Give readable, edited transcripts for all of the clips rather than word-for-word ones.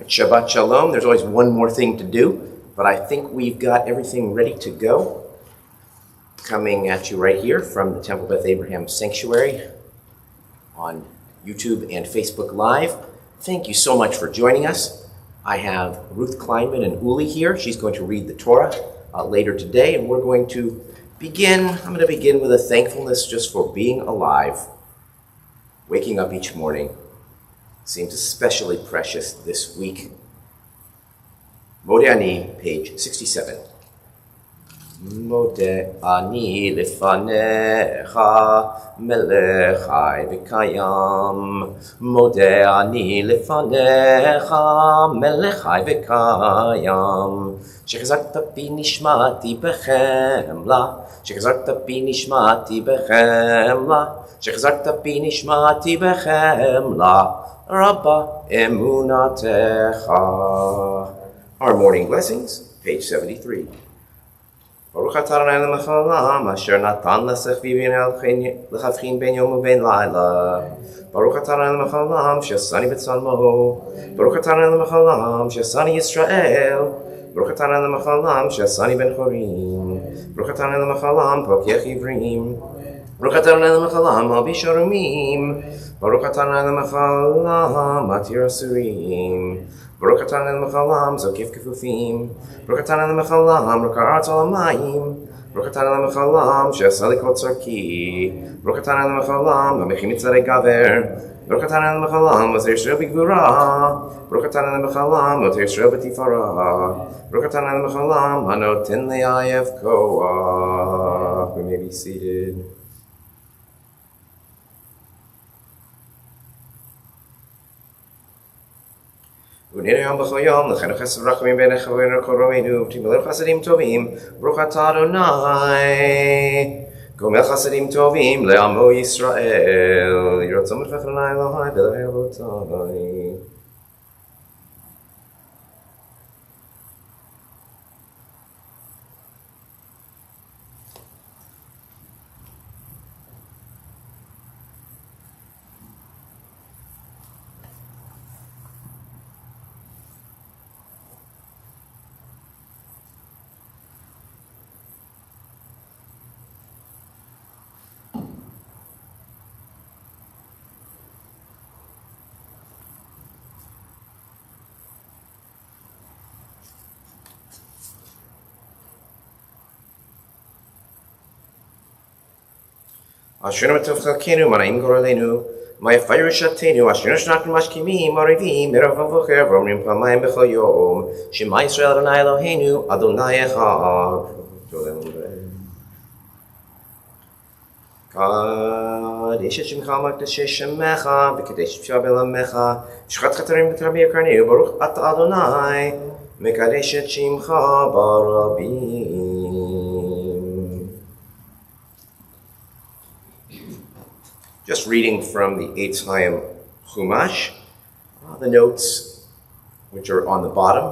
Shabbat Shalom. There's always one more thing to do, but I think we've got everything ready to go. Coming at you right here from the Temple Beth Abraham Sanctuary on YouTube and Facebook Live. Thank you so much for joining us. I have Ruth Kleinman and Uli here. She's going to read the Torah later today, and we're going to begin. I'm going to begin with a thankfulness just for being alive. Waking up each morning seems especially precious this week. Modeh Ani, page 67. Modeh Ani lefanecha melech chai v'kayam. Modeh Ani lefanecha melech chai v'kayam. Shechazarta pi nishmati b'chemla. Shechazarta pi nishmati b'chemla. Shechazarta pi nishmati b'chemla. Rabba emunatecha. Our morning blessings, page 73. Baruch atah Adonai l'mechalam, asher natan l'sechvivin l'chavchin ben yom u'ben laila. Baruch atah Adonai l'mechalam, she'asani b'tzalmo. Baruch atah Adonai l'mechalam, she'asani Yisrael. Baruch atah Adonai l'mechalam, she'asani ben chorim. Baruch atah Adonai l'mechalam, pokech ivrim. Baruch atah Adonai l'mechalam, albi sharumim. Baruch atah Adonai l'mechalam, matir asurim. Baruch atah Adonai l'mechalam, zokif kefufim. Baruch atah Adonai l'mechalam, rokar arz olamayim. Baruch atah Adonai l'mechalam, she'asa li kol tzarki. Baruch atah Adonai l'mechalam, v'mechi mitzarei gaver. Baruch atah Adonai l'mechalam, v'zer Yisrael b'gvura. Baruch atah Adonai l'mechalam, v'zer Yisrael b'tifara. Baruch atah Adonai l'mechalam, hanoten le'ayev koach. We may be seated. ונראה יום בכל יום, לכן חסד רחמים בין חברינו כל רואינו, ותמלא חסדים טובים, ברוך אתה אדוני, גומל חסדים טובים לעמו ישראל, יראת צומת וחלוני אלוהי ולאהי אבותי. אשרינו בטוב חלקנו, מנעים גורלנו, מה יפה ירושתנו, אשרינו שאנחנו משכימים, מרהיבים, ערב ובוקר, ואומרים פעמיים בכל יום, שמע ישראל אדוני אלוהינו, אדוני אחד. קדש את שמך מקדשי שמך, וקדש את בעלמך, שחט חתרים בתרבי יקרנו, ברוך אתה אדוני, מקדש את שמך ברבים. Just reading from the Eitz Chaim Chumash, the notes which are on the bottom,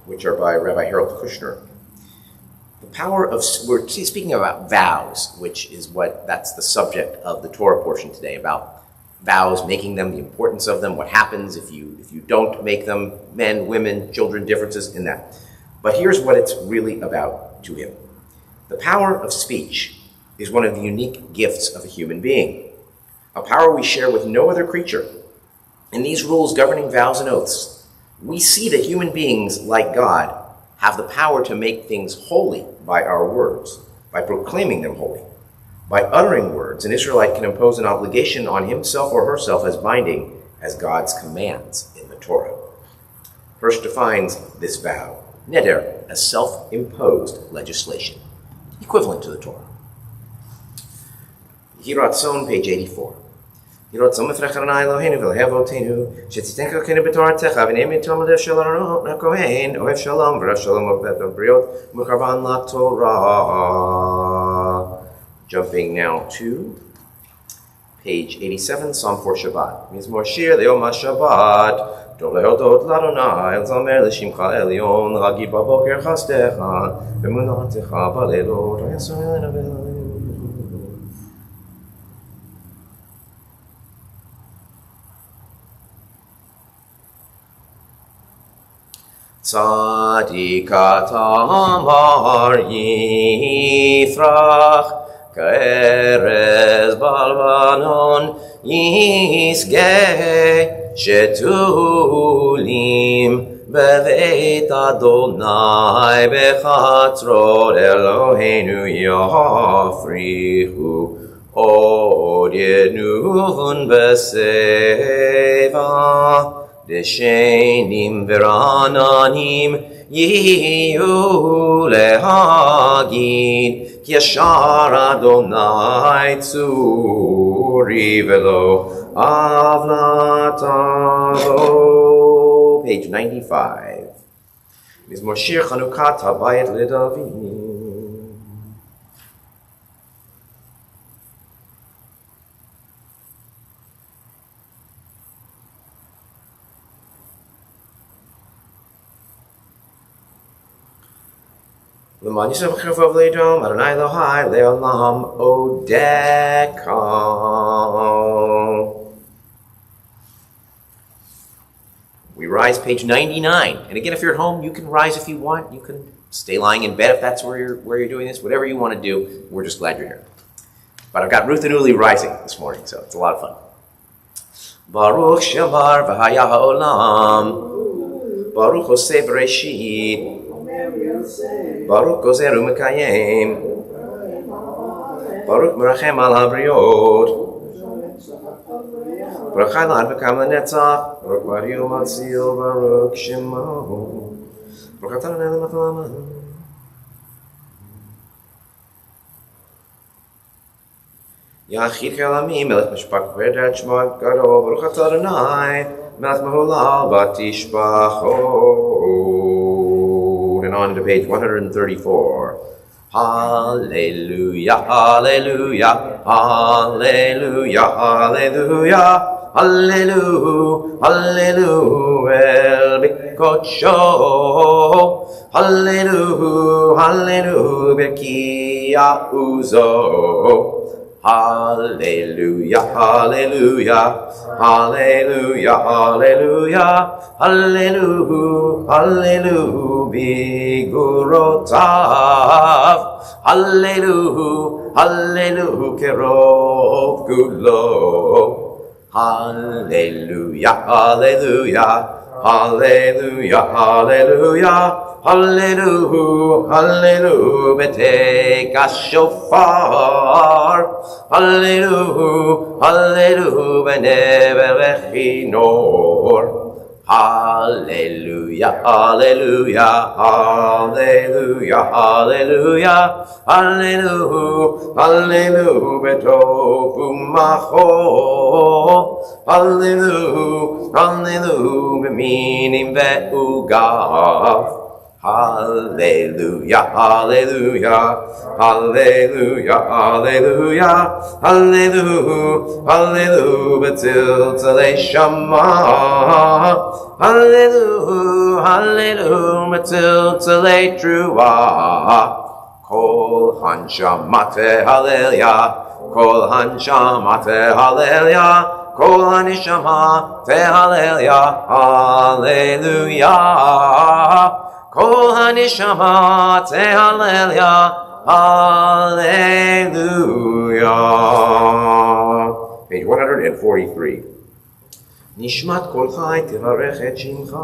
which are by Rabbi Harold Kushner. The power of, we're speaking about vows, which is that's the subject of the Torah portion today, about vows, making them, the importance of them, what happens if you don't make them, men, women, children, differences in that. But here's what it's really about to him. The power of speech is one of the unique gifts of a human being, a power we share with no other creature. In these rules governing vows and oaths, we see that human beings, like God, have the power to make things holy by our words, by proclaiming them holy. By uttering words, an Israelite can impose an obligation on himself or herself as binding as God's commands in the Torah. First defines this vow, neder, as self-imposed legislation, equivalent to the Torah. Yiratzon, page 84. Yiratzon mefrech Adonai Eloheinu v'lehev otenu, shetziten kalkenu b'toratecha v'neim mitom l'dev shel Aaron HaKohen, ohev shalom v'rav shalom ohev briot, mukarban laTorah. Jumping now to page 87, Psalm for Shabbat. Mizmor shir le'yom HaShabbat, טוב להודות לאדוני, לזמר לשמך עליון, להגיד בבוקר חסדך, ואמונתך בלילות, ויעשו אלינו ואלינו. Tzadikat amar yifrach, K'erez balvanon yisgeh, shetulim beveit Adonai bechatzrot Eloheinu yafrichu, od yenun beseva. Deshenim verananim yiyu lehagid, ki yashar Adonai tzuri velo avlatavo. Page 95. Mizmor Shir Chanukat Habayit LeDavid. L'man Yisrael v'chirvav le'dom, Adonai Elohai le'olam odeka. We rise page 99. And again, if you're at home, you can rise if you want. You can stay lying in bed if that's where you're doing this. Whatever you want to do, we're just glad you're here. But I've got Ruth and Uli rising this morning, so it's a lot of fun. Baruch Shamar v'haya ha'olam, Baruch Hoseh Bereshit, Baruch Gozer u'Mekayem, Baruch Merachem al habriot, Baruch Chaylan v'kam l'netzach, Baruch Bari u'Matzil, Baruch Shemo, Baruch Atah Adonai l'Olam. Yachid Kelamim, Melech Mishpach V'Edet Shmo Gadol, Baruch Atah Adonai, Melech Mahulal Batishbachot. And on to page 134. Hallelujah, hallelujah, hallelujah, hallelujah, hallelujah, hallelujah, El Bikocho, hallelujah, hallelujah, Bekia Uzo. Hallelujah, hallelujah, hallelujah, hallelujah, hallelujah, hallelujah, bigurotav, hallelujah, hallelujah, kerov gulo, hallelujah, hallelujah, hallelujah, hallelujah, hallelujah, hallelujah, beteka shofar, hallelujah, hallelujah, benever vechinor, hallelujah, hallelujah, hallelujah, hallelujah, hallelujah, hallelujah, betovu machor, hallelujah, hallelujah, beminim ve'ugav. Hallelujah, hallelujah, hallelujah, hallelujah, hallelujah, hallelujah, betiltale shama. Hallelujah, hallelujah, betiltale trua. Kol hanshamate hallelujah, kol hanshamate hallelujah, kol hanishama te hallelujah, hallelujah. Kol hanishama te hallelujah, hallelujah. Page 143. Nishmat kol chai tevarech et shimcha.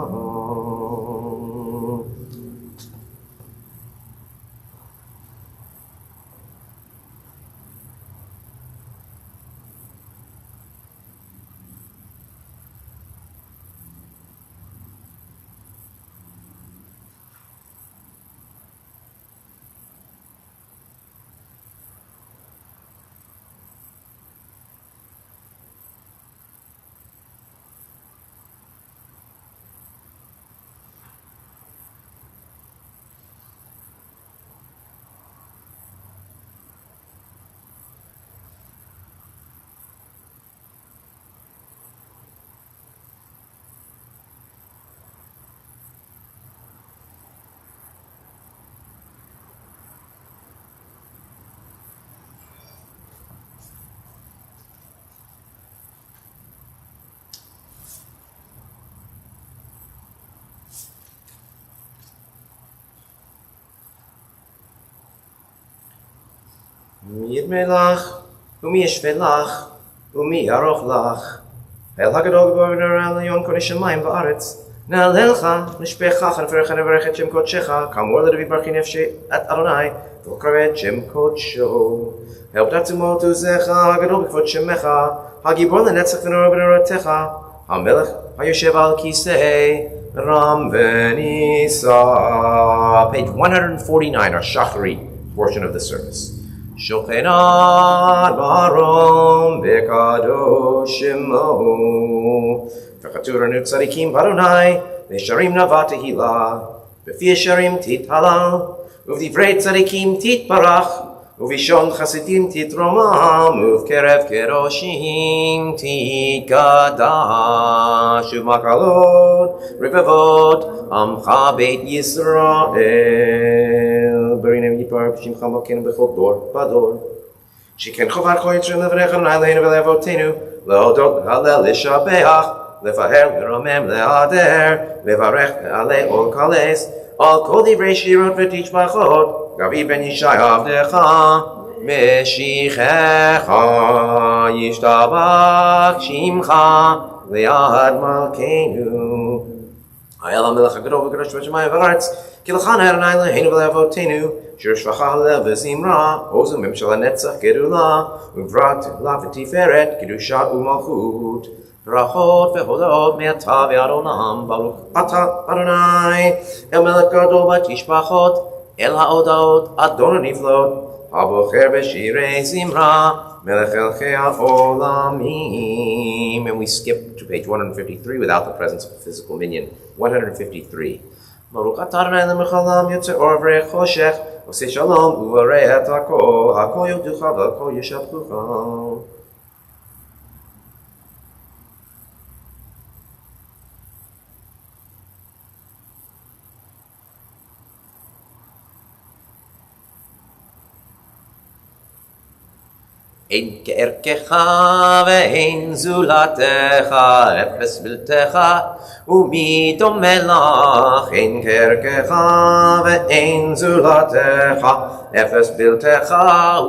מי ידמה לך, ומי ישווה לך, ומי יערוך לך. האל הגדול גבוה ונורא עליון קודש שמיים וארץ. נעלה לך, נשבחך, נפארך נברך את שם קודשך, כאמור לדוד ברכי נפשי את אדוני, וקרא את שם קודשו. האל בתעצומות עוזך, הגדול בכבוד שמך, הגיבור לנצח ונורא בנורתך, המלך היושב על כיסא רם ונישא. Page 149, our Shachari portion of the service. שוכנת ברום בקדוש שמו וכתורנו צדיקים באדוני וישרים נאווה תהילה בפי ישרים תתהלל ובדברי צדיקים תתברך ובלשון חסידים תתרומם ובקרב קדושים תתקדש ובמקלות רבבות עמך בית ישראל ברינה יתברך בשמך מלכנו בכל דור ודור שכן חובת כל יצרים לבניך אלינו ולאבותינו להודות להלל לשבח לפאר לרומם להדר לברך להלל all קלס על כל דברי שירות ותשבחות גבי בן ישי עבדך משיחך ישתבח שמך ליד מלכנו האל המלך הגדול וקדוש בשמיים וארץ כי לך נר אדוני אלוהינו ולאבותינו אשר שפכה הלב וזמרה עוז וממשלה נצח גדולה וגברת לה ותפארת קדושה ומלכות ברכות והודות מעתה ועד עולם ברוך אתה אדוני אל מלך גדול ותשבחות אל ההודעות אדון הנפלאות הבוחר בשירי זמרה מלך אלכי העולמים. And we skip to page 153 without the presence of a physical minion. 153. ברוך אתה אדוני למלך העולם יוצר אור ובריח חושך עושה שלום ובורא את הכל הכל יודוך והכל ישבחוך. אין כערכך ואין זולתך, אפס בלתך ומי דומה לך. אין כערכך ואין זולתך, אפס בלתך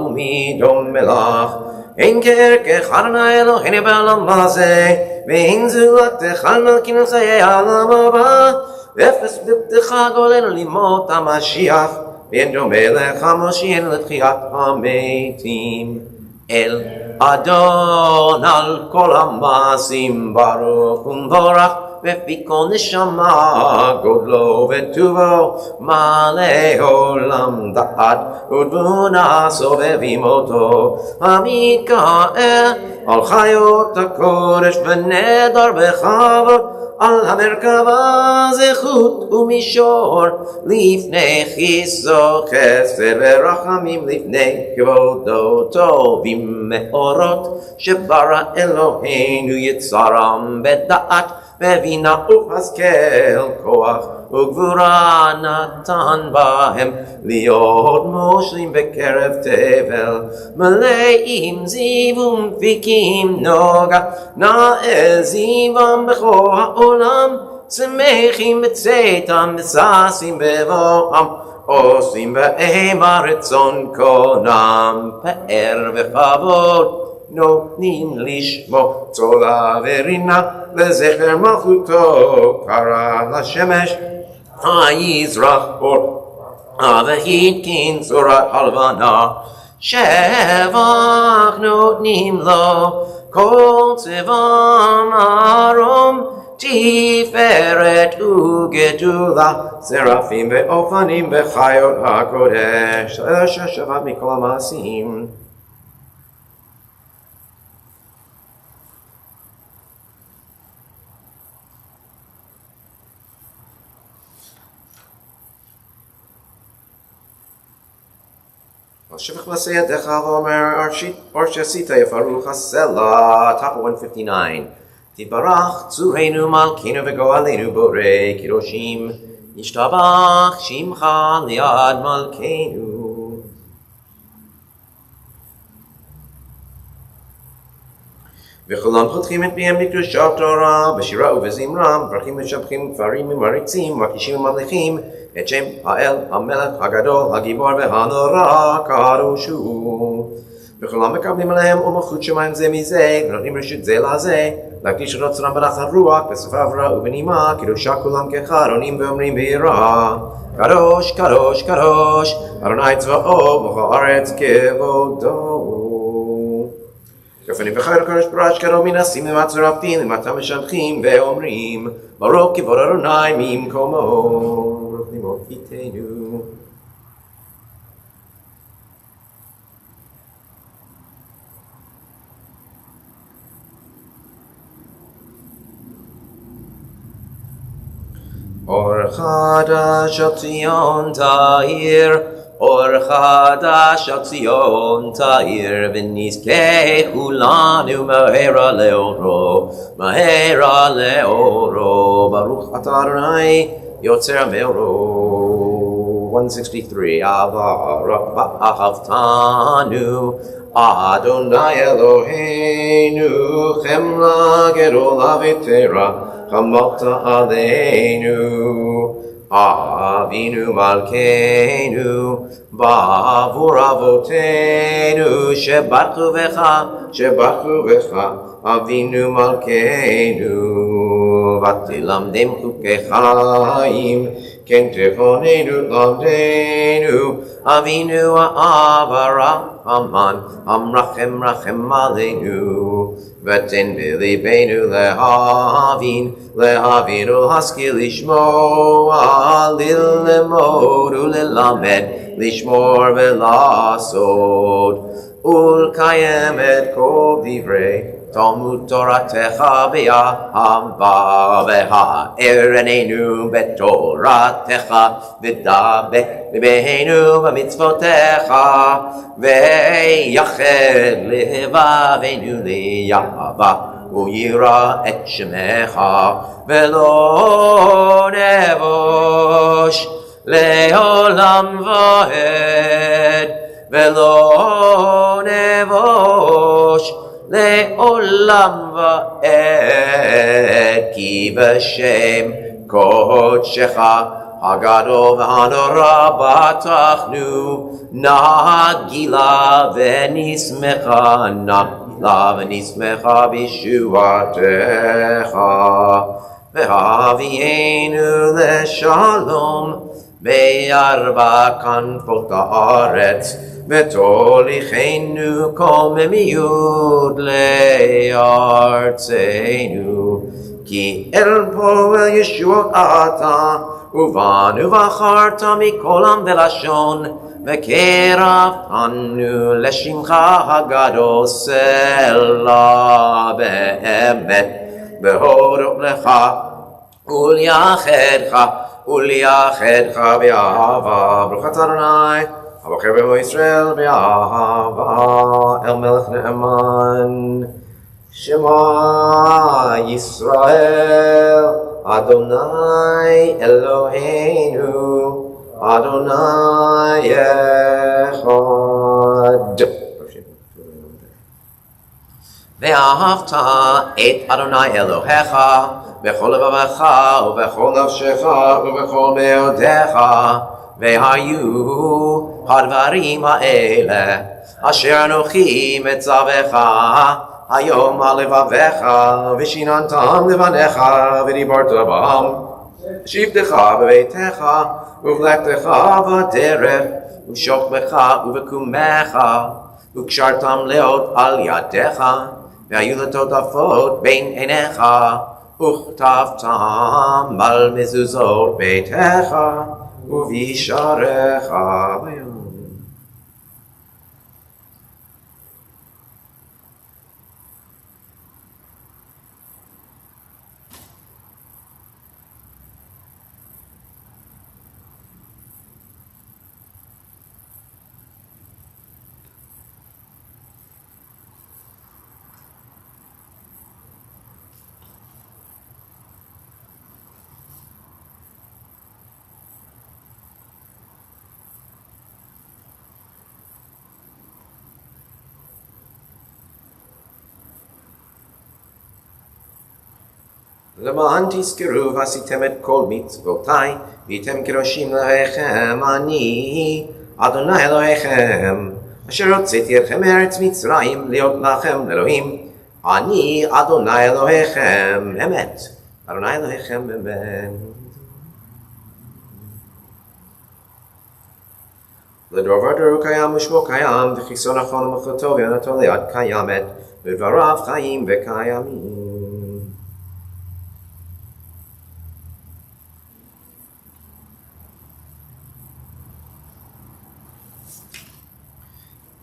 ומי דומה לך. אין כערכך אדוני אלוהינו בעולם הזה, ואין זולתך מלכנו חיי העולם הבא. אפס בלתך גואלנו לימות המשיח, ואין דומה לך מושיענו לתחיית המתים. אל אדון על כל המעשים ברוך ומבורך בפי כל נשמה גודלו וטובו מלא עולם דעת ותבונה סובבים אותו המתגאה על חיות הקודש ונדר בכבוד על המרכבה זכות ומישור לפני חיסו חסד ורחמים לפני כבודו טובים מאורות שברא אלוהינו יצרם בדעת בבינה ובהשכל כוח וגבורה נתן בהם להיות מושלים בקרב תבל מלאים זיו ומפיקים נוגה נאה זיום בכל העולם שמחים בצאתם וששים בבואם עושים בהם הרצון קונם פאר וכבוד נותנים לשמו צולה ורינה לזכר מלכותו קרא לשמש היזרח אור והתקין צורת הלבנה שבח נותנים לו כל צבא מרום תפארת וגדולה שרפים ואופנים בחיות הקודש אשר שבת מכל המעשים. שבח מעשה ידיך ואומר אור שעשית יפרוך הסלע. top of 159. תתברך צורנו מלכנו וגואלנו בורא קדושים ישתבח שמך ליד מלכנו וכולם פותחים את פיהם בקדושת תורה, בשירה ובזמרה, מברכים ומשבחים דברים ומריצים, מקישים וממליכים את שם האל, המלך הגדול, הגיבור והנורא, קדוש הוא. וכולם מקבלים עליהם ומלכות שמיים זה מזה, ונותנים רשות זה לזה, להקדיש את אוצרם בנחת רוח, בשפה עברה ובנימה, קדושה כולם כאחד, עונים ואומרים ביראה. קדוש, קדוש, קדוש, אדוני צבאות, מלך הארץ כבודו. כפנים וחייל קדוש פרש קרוב מנסים ומצורפים ומתם משבחים ואומרים ברוך כבוד אדוני ממקומו ברוך לימות איתנו. אור חדש על ציון תאיר, אור חדש על ציון תאיר, ונזכה כולנו מהרה לאורו, מהרה לאורו. ברוך אתה אדוני יוצר המאורות. 163 ואהבתנו אדוני אלוהינו, חמלה גדולה ותורה חמלת עלינו. אבינו מלכנו בעבור אבותינו, שברכו בך אבינו מלכנו. ותלמדם חוקי חיים, כן תבוננו למדנו. אבינו האב הרחמן, המרחם רחם עלינו. ותן בליבנו להבין ולהשכיל לשמוע, ללמוד וללמד, לשמור ולעשות, ולקיים את כל דברי תלמוד תורתך באהבה, והאר עינינו בתורתך, ודבק ליבנו במצוותיך, ויחד לבבינו לאהבה וירא את שמך, ולא נבוש לעולם ועד, ולא נבוש לעולם ועד, כי בשם קודשך הגדול והנורא בטחנו, נגילה ונשמחה בישועתך. והביאנו לשלום בארבע כנפות הארץ, ותוליכנו קוממיות לארצנו. כי אל פועל ישועות אתה, ובנו בחרת מכל עם ולשון, וקרבתנו לשמך הגדול. סלה באמת בהודות לך וליחדך באהבה. ברוך אתה אדוני הבוחר במו ישראל באהבה, אל מלך נאמן. שמע ישראל אדוני אלוהינו אדוני אחד. ואהבת את אדוני אלוהיך בכל לבבך ובכל נפשך ובכל מאודיך. והיו הדברים האלה אשר אנוכי מצווך היום על לבביך, ושיננתם לבניך ודיברת בם, בשבתך בביתך ובלכתך בדרך, ובשוכבך ובקומך, וקשרתם להיות על ידיך, והיו לטוטפות בין עיניך, וכתבתם על מזוזות ביתך ובשעריך ביום. למען תזכרו ועשיתם את כל מצוותיי, והייתם קדושים לאלוהיכם, אני אדוני אלוהיכם, אשר הוצאתי אתכם מארץ מצרים להיות לכם אלוהים, אני אדוני אלוהיכם אמת, אדוני אלוהיכם אמת. לדור ודור קיים ושמו קיים, וכיסו נכון ומלכותו וענתו ליד קיימת, ודבריו חיים וקיימים.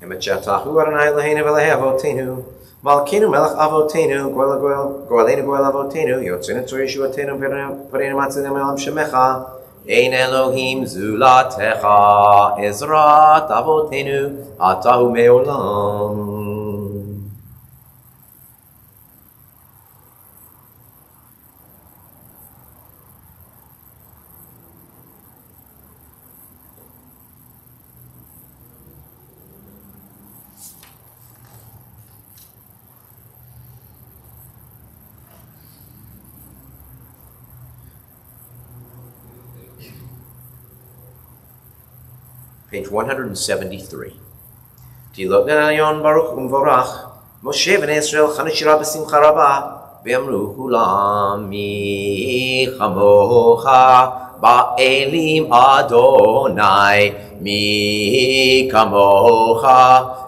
אמת שאתה הוא אדוני אלוהינו ואלוהי אבותינו, מלכנו מלך אבותינו, גואלנו גואל אבותינו, יוצאנו צור ישועתנו, פנינו מצילנו מעולם שמך, אין אלוהים זולתך, עזרת אבותינו, אתה הוא מעולם. Page 173. תהילות לעליון ברוך ומבורך, משה בני ישראל חנו שירה בשמחה רבה, ואמרו כולם מי כמוך באלים אדוני, מי כמוך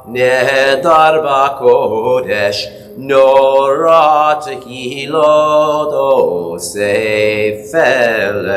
נהדר בקודש, נורא תהילות עושה פלא.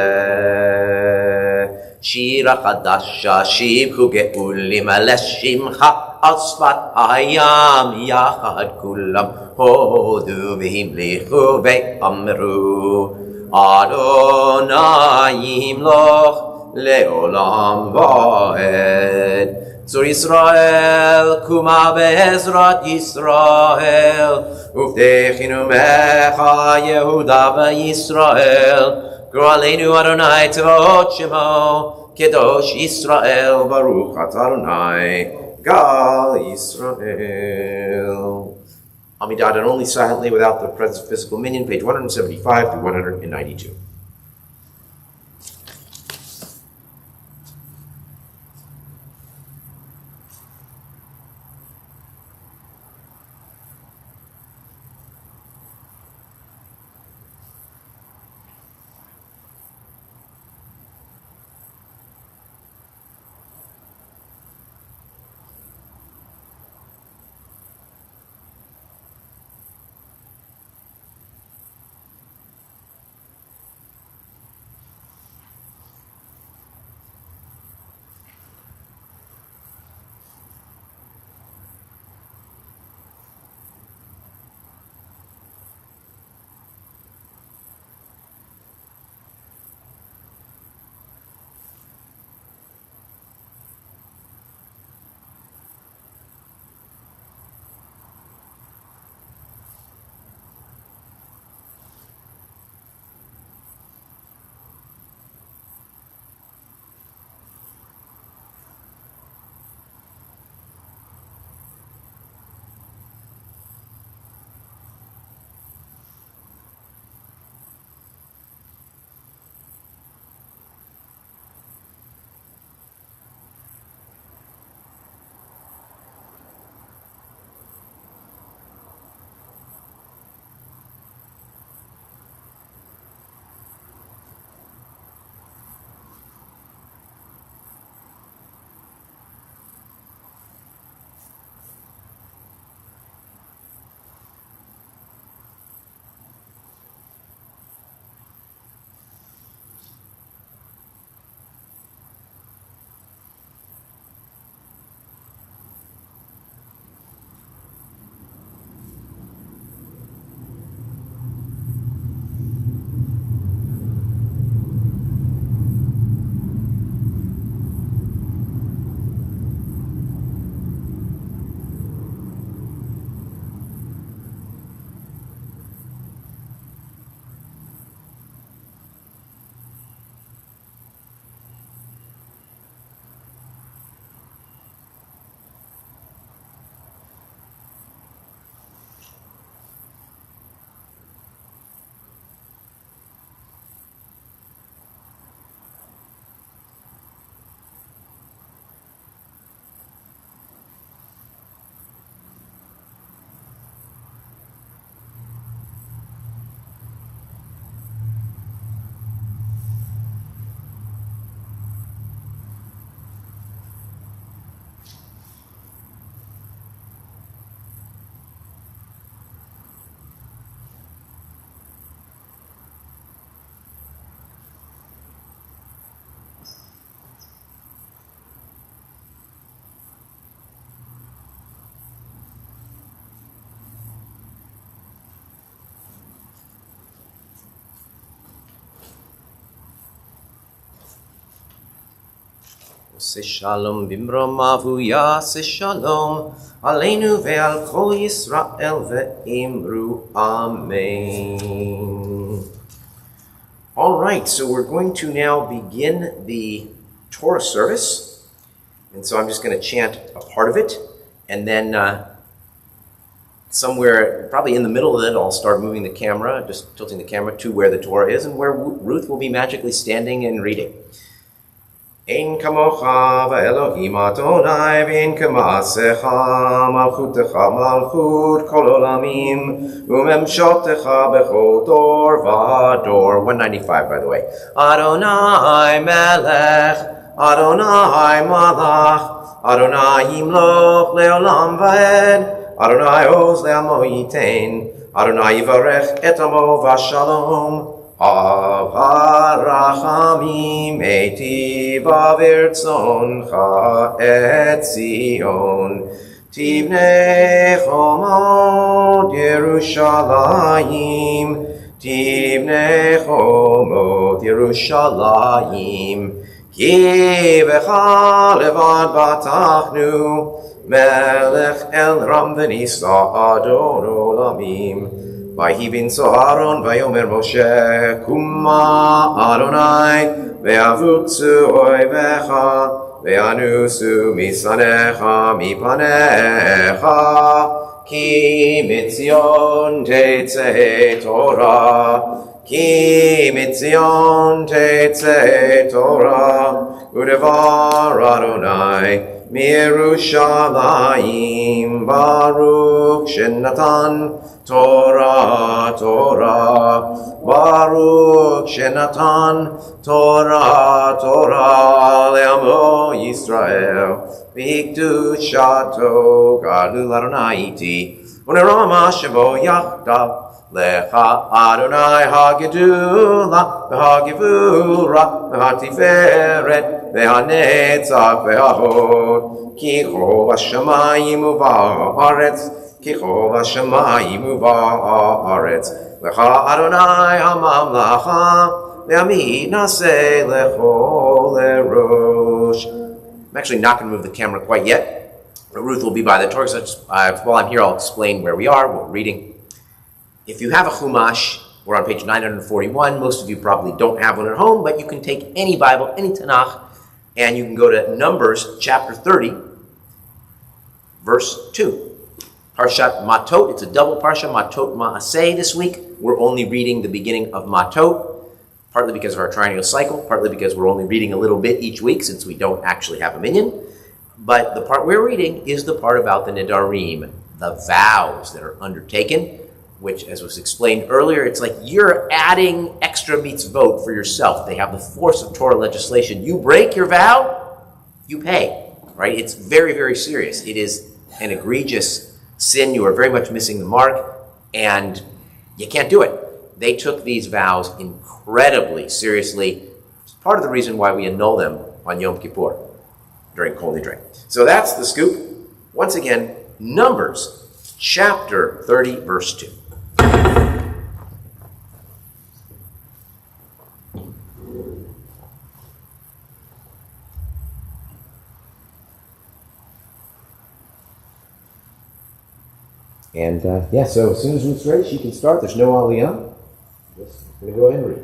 שירה חדשה שיבחו גאולים לשמך על שפת הים יחד כולם הודו והמליכו ואמרו אדוני ימלוך לעולם ועד. צור ישראל קומה בעזרת ישראל ובטחנו ממך יהודה וישראל. גואלנו אדוני צבאות שמו, קדוש ישראל, ברוך אתה אדוני, גאל ישראל. Amidah done only silently without the presence of physical minion, page 175 through 192. Yaseh shalom bimromavu yaseh shalom aleinu ve'al kol Yisrael ve'imru amen. All right, so we're going to now begin the Torah service. And so I'm just going to chant a part of it, and then somewhere, probably in the middle of it, I'll start moving the camera, just tilting the camera to where the Torah is and where Ruth will be magically standing and reading. Ein kamocha v'Elohim Adonai v'ein kamasecha malchutecha malchut kol olamim u'memshotecha bechol dor v'dor. 195, by the way. Adonai melech, Adonai malach, Adonai yimloch leolam v'ed, Adonai oz le'amo yitein, Adonai yivarech et amo v'shalom. Avarachamim etiv avirtzoncha et Zion Tivnei chomot Yerushalayim Tivnei chomot Yerushalayim Ki v'cha levad batachnu Melech el ram v'nisa adon olamim Vayhi so Aaron vayomer Moshe Kuma Adonai ve'avutzu oivecha ve'anusu misanecha mipanecha ki mitzion tetzei Torah ki mitzion tetzei Torah udevar Adonai Mirushalayim Baruch Shenatan Torah, Torah, Baruch Shenatan Torah, Torah Le'amo Yisrael V'ikdushato Gadol Adonai iti U'nerama Shemo Yachdav Lecha Adonai HaGedula V'HaGevura V'HaTiferet V'HaNetzach V'HaHod Ki Chov HaShamayim U'Va'aretz Ki chov hashamayim u'va'aretz lecha Adonai hamamlacha ve'ami naseh lecho lerosh. I'm actually not going to move the camera quite yet. Ruth will be by the Torah, so while I'm here I'll explain where we are, what we're reading. If you have a Chumash, we're on page 941. Most of you probably don't have one at home, but you can take any Bible, any Tanakh, and you can go to Numbers chapter 30, verse 2. Parshat Matot, it's a double Parsha, Matot Ma'aseh this week. We're only reading the beginning of Matot, partly because of our triennial cycle, partly because we're only reading a little bit each week since we don't actually have a minyan. But the part we're reading is the part about the Nedarim, the vows that are undertaken, which, as was explained earlier, it's like you're adding extra mitzvot for yourself. They have the force of Torah legislation. You break your vow, you pay, right? It's very, very serious. It is an egregious sin. You are very much missing the mark, and you can't do it. They took these vows incredibly seriously. It's part of the reason why we annul them on Yom Kippur during Kol Nidre. So that's the scoop. Once again, Numbers chapter 30, verse 2. And so as soon as Ruth's ready, she can start. There's no aliyah. Just going to go ahead and read.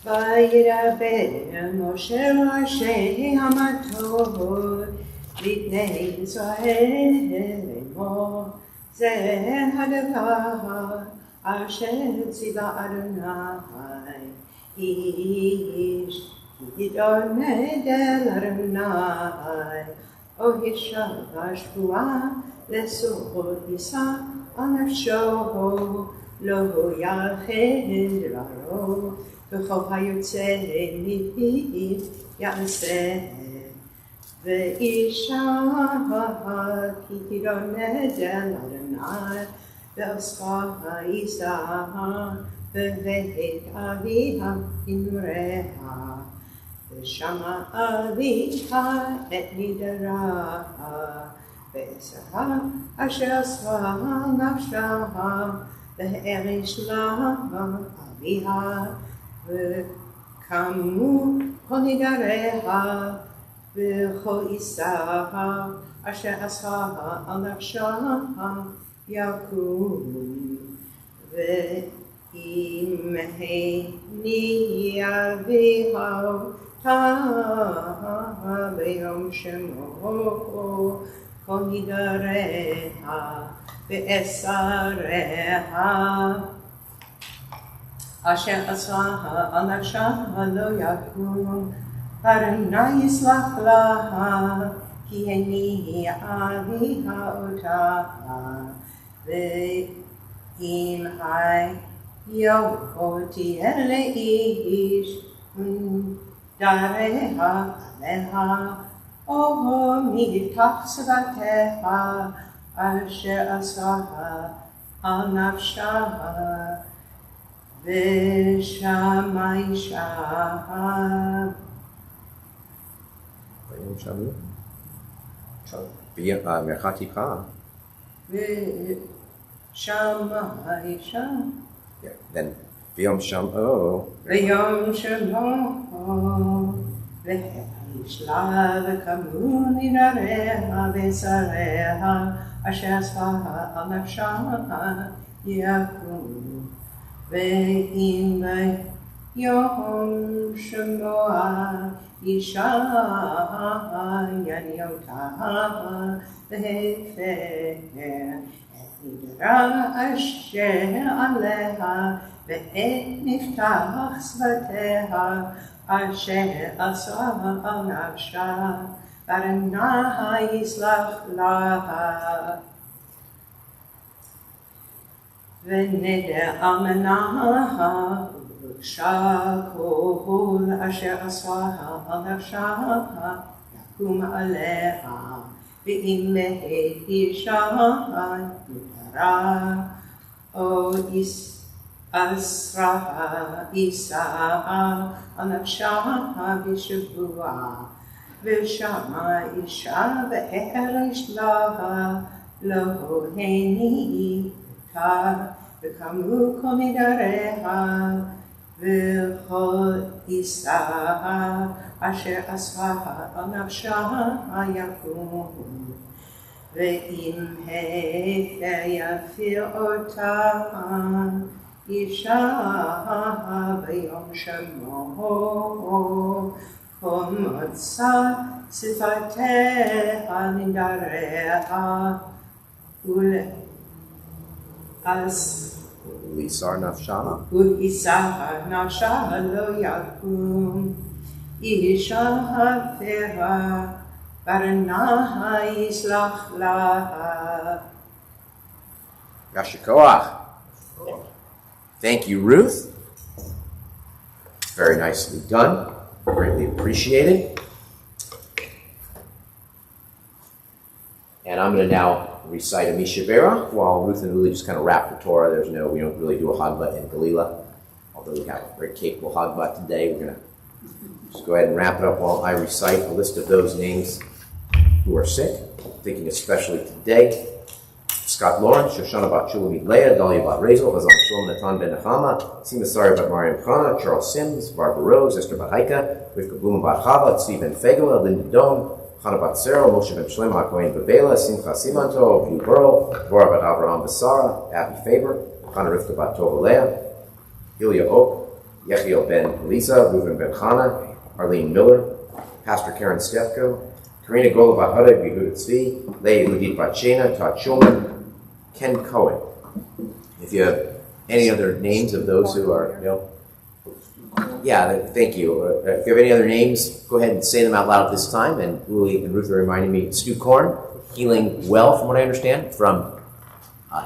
וידבר משה ראשי המטות לפני ישראל לאמור זה הדבר אשר ציווה אדוני איש יתעונד אל אדוני או ישבע שבועה לסוד יישא על נפשו לא ירחם דברו וכל היוצא מפיו יעשה ואישה כי תתעונד אל אדוני ועשכה יישא בבית אביה בנוריה ושמע אביה את נדרה ועשרה אשר עשתה נפשה והאריש לה אביה כאמור כל נדריה וכל עיסה אשר עשה על נפשה יקום ואם הניע והותה ביום שמו כל נדריה ואסריה אשר עשה על נפשה לא יקום ברנה יסלח לה כי הניעה ביה אותה ואם היו תהיה לאיש דריה עליה או מתח שפתיה אשר עשה על נפשה ושמה אישה ביום שמעו? מרחק טיפה. ושמה אישה. Then ביום שמעו. ביום שמעו. והאיש לה וכמו נדריה ושריה אשר עשה על נפשה יקום. ואם יום שמוע אישה יניותה והפר את נדרה אשר עליה ואת נפתח שפתיה אשר עשה על נפשה ברנה יסלח לה ונדר אמנה בקשה כל אשר עשה על נפשה יקום עליה ואם אישה נדרה או אסרה אישה על נפשה בשבוע ושמה אישה והרש לה לא הניעה וכמו כל נדריה וכל אישה אשר עשה על נפשה יקום ואם הפר יפיר אותה אישה ביום שמו כל מוצא שפתיה נדריה ולאיסר נפשה. ולאיסר נפשה לא יקום. אישה הפרה ברנה יסלח לה. Yasher koach. Thank you, Ruth. Very nicely done. Greatly appreciated. And I'm going to now recite a Misha Berach while Ruth and Uli just kind of wrap the Torah. We don't really do a Hagbat in Galila, although we have a very capable Hagbat today. We're going to just go ahead and wrap it up while I recite a list of those names who are sick, thinking especially today. Scott Lawrence, Shoshana Bat Shulamit Leah, Dahlia Bat Rezel, Hazam Shalom Natan Ben Nechama, Sima Sari Bat Mariam Chana, Charles Sims, Barbara Rose, Esther Bat Haika, Rivka Blum Bat Chava, Stephen Fegela, Linda Dome, Chana Bat Sarah, Moshe Ben Shlem HaKohen Babela, Simcha Simanto, Hugh Burrow, Dvorah Bat Avraham Basara, Abby Faber, Chana Rivka Bat Tova Leah, Ilya Oak, Yechiel Ben Elisa, Reuven Ben Chana, Arlene Miller, Pastor Karen Stefko, Karina Gola Bat Hada, Yehuda Tzvi, Leah Yehudit Bat Shena, Todd Schulman, Ken Cohen. If you have any other names of those who are, thank you. If you have any other names, go ahead and say them out loud this time. And Uli and Ruth are reminding me, Stu Korn, healing well, from what I understand, from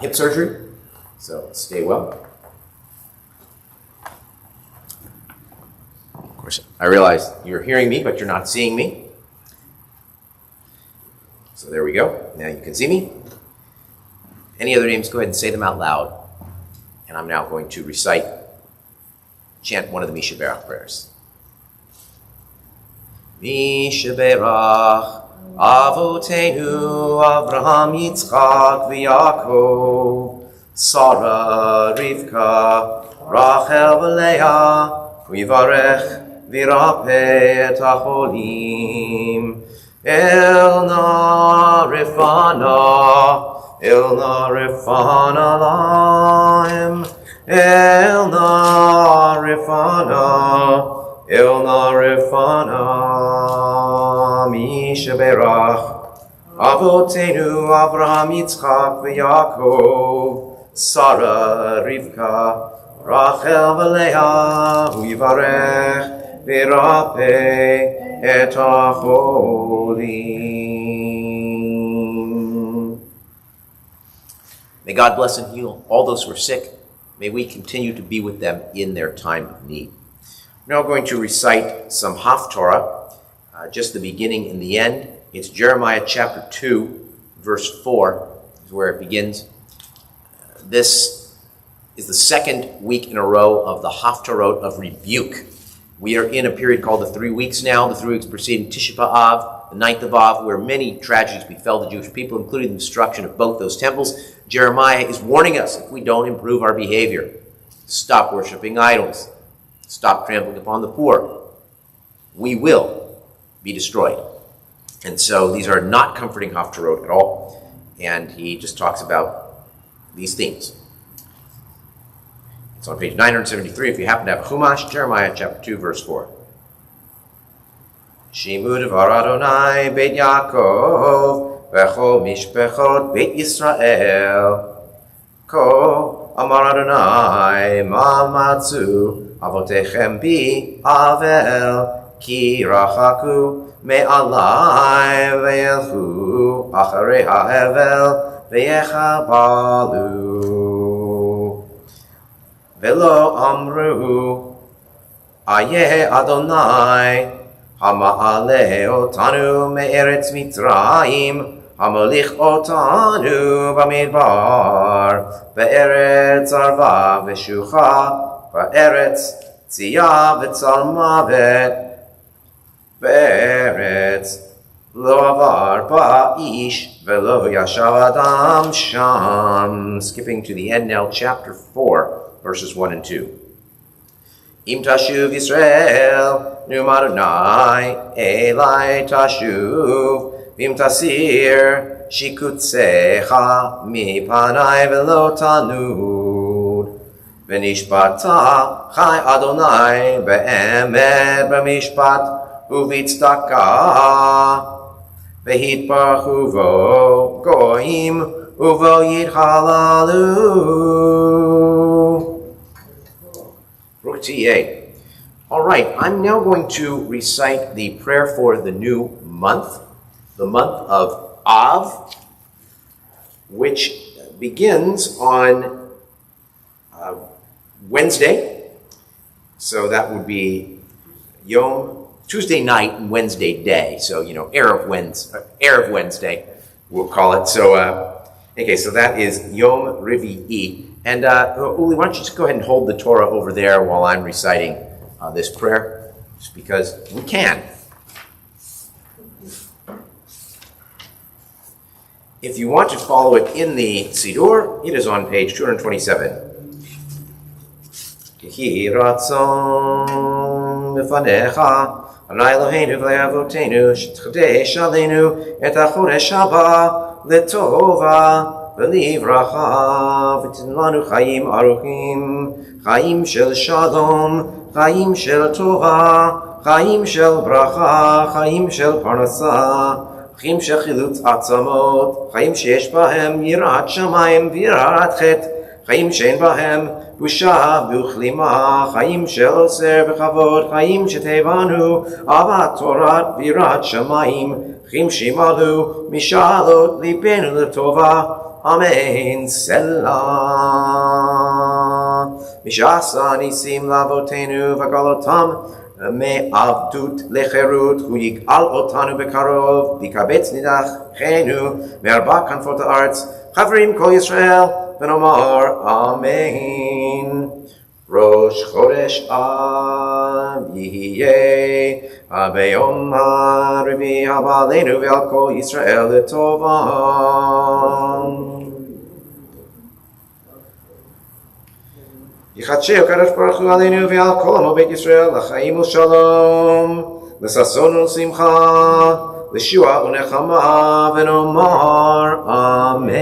hip surgery. So stay well. Of course, I realize you're hearing me, but you're not seeing me. So there we go. Now you can see me. Any other names, go ahead and say them out loud. And I'm now going to chant one of the Misha Berach prayers. Misha Berach, Avotenu, Avraham, Yitzchak, V'Yakov, Sarah, Rivka, Rachel, Leah, V'Yivarech, וירפא את החולים. אל נא רפאנה להם, אל נא רפאנה, מי שברך אבותינו אברהם, יצחק ויעקב, שרה, רבקה, רחל ולאה, הוא יברך וירפא את החולים. May God bless and heal all those who are sick. May we continue to be with them in their time of need. We're now going to recite some Haftorah, just the beginning and the end. It's Jeremiah chapter 2, verse 4 is where it begins. This is the second week in a row of the Haftarot of rebuke. We are in a period called the 3 weeks now, the 3 weeks preceding Tisha B'Av, the 9th of Av, where many tragedies befell the Jewish people, including the destruction of both those temples. Jeremiah is warning us, if we don't improve our behavior, stop worshiping idols, stop trampling upon the poor, we will be destroyed. And so these are not comforting Haftarot at all. And he just talks about these themes. It's on page 973 if you happen to have a Chumash, Jeremiah chapter 2, verse 4. Shimu devar Adonai Beit Yaakov v'chol mishpechot Beit Yisrael. Ko amar Adonai ma matzu avotechem bi avel ki rachaku me'alai ve'elchu acharei ha'evel ve'yechabalu. Velo amru Ayeh Adonai Hama'aleh otanu me'eretz Mitzrayim Hamolich otanu b'midbar Be'eretz arva v'shucha Be'eretz tziyah v'tzalmavet Be'eretz lo avar ba'ish Velo yashav adam sham. Skipping to the end now, chapter 4, verses 1 and 2. Im tashuv Yisrael, num Adonai, Elai tashuv, vim tasir, shikutzecha, mi panai velo tanud. Venishpata, chai Adonai, be'emet b'mishpat, uvitzdaka, vehitbaruchu vo goyim, uvo yidhalalu. All right, I'm now going to recite the prayer for the new month, the month of Av, which begins on Wednesday. So that would be Tuesday night and Wednesday day. So, Erev Wednesday, we'll call it. So, okay, so that is Yom Revi'i. And Uli, why don't you just go ahead and hold the Torah over there while I'm reciting this prayer, just because we can. If you want to follow it in the Siddur, it is on page 227. Yehi ratzon b'fanecha, Adonai Eloheinu v'le'avotenu, shetchadesh aleinu et hachodesh haba letova. ולברכה, ותן לנו חיים ארוכים, חיים של שלום, חיים של טובה, חיים של ברכה, חיים של פרנסה, חיים של חילוץ עצמות, חיים שיש בהם יראת שמיים ויראת חטא, חיים שאין בהם בושה וכלימה, חיים של עושר וכבוד, חיים שתבנו אהבת תורת ויראת שמיים, חיים שימלאו משאלות ליבנו לטובה. Amen. Selah. Mishasa nisim lavotenu v'galotam me'avdut lecherut hu yig'al otanu bekarov v'kabetz nidachenu me'arba kanfot ha'aretz chavrim kol Yisrael v'nomar Amen. Rosh Chodesh Av Yihiyeh Abeyom HaRevi Haba Aleinu Ve'al Kol Yisrael L'Tova. יחדשהו הקדוש ברוך הוא עלינו ועל כל עמו בית ישראל לחיים ושלום, לששון ולשמחה, לישועה ונחמה, ונאמר Amen.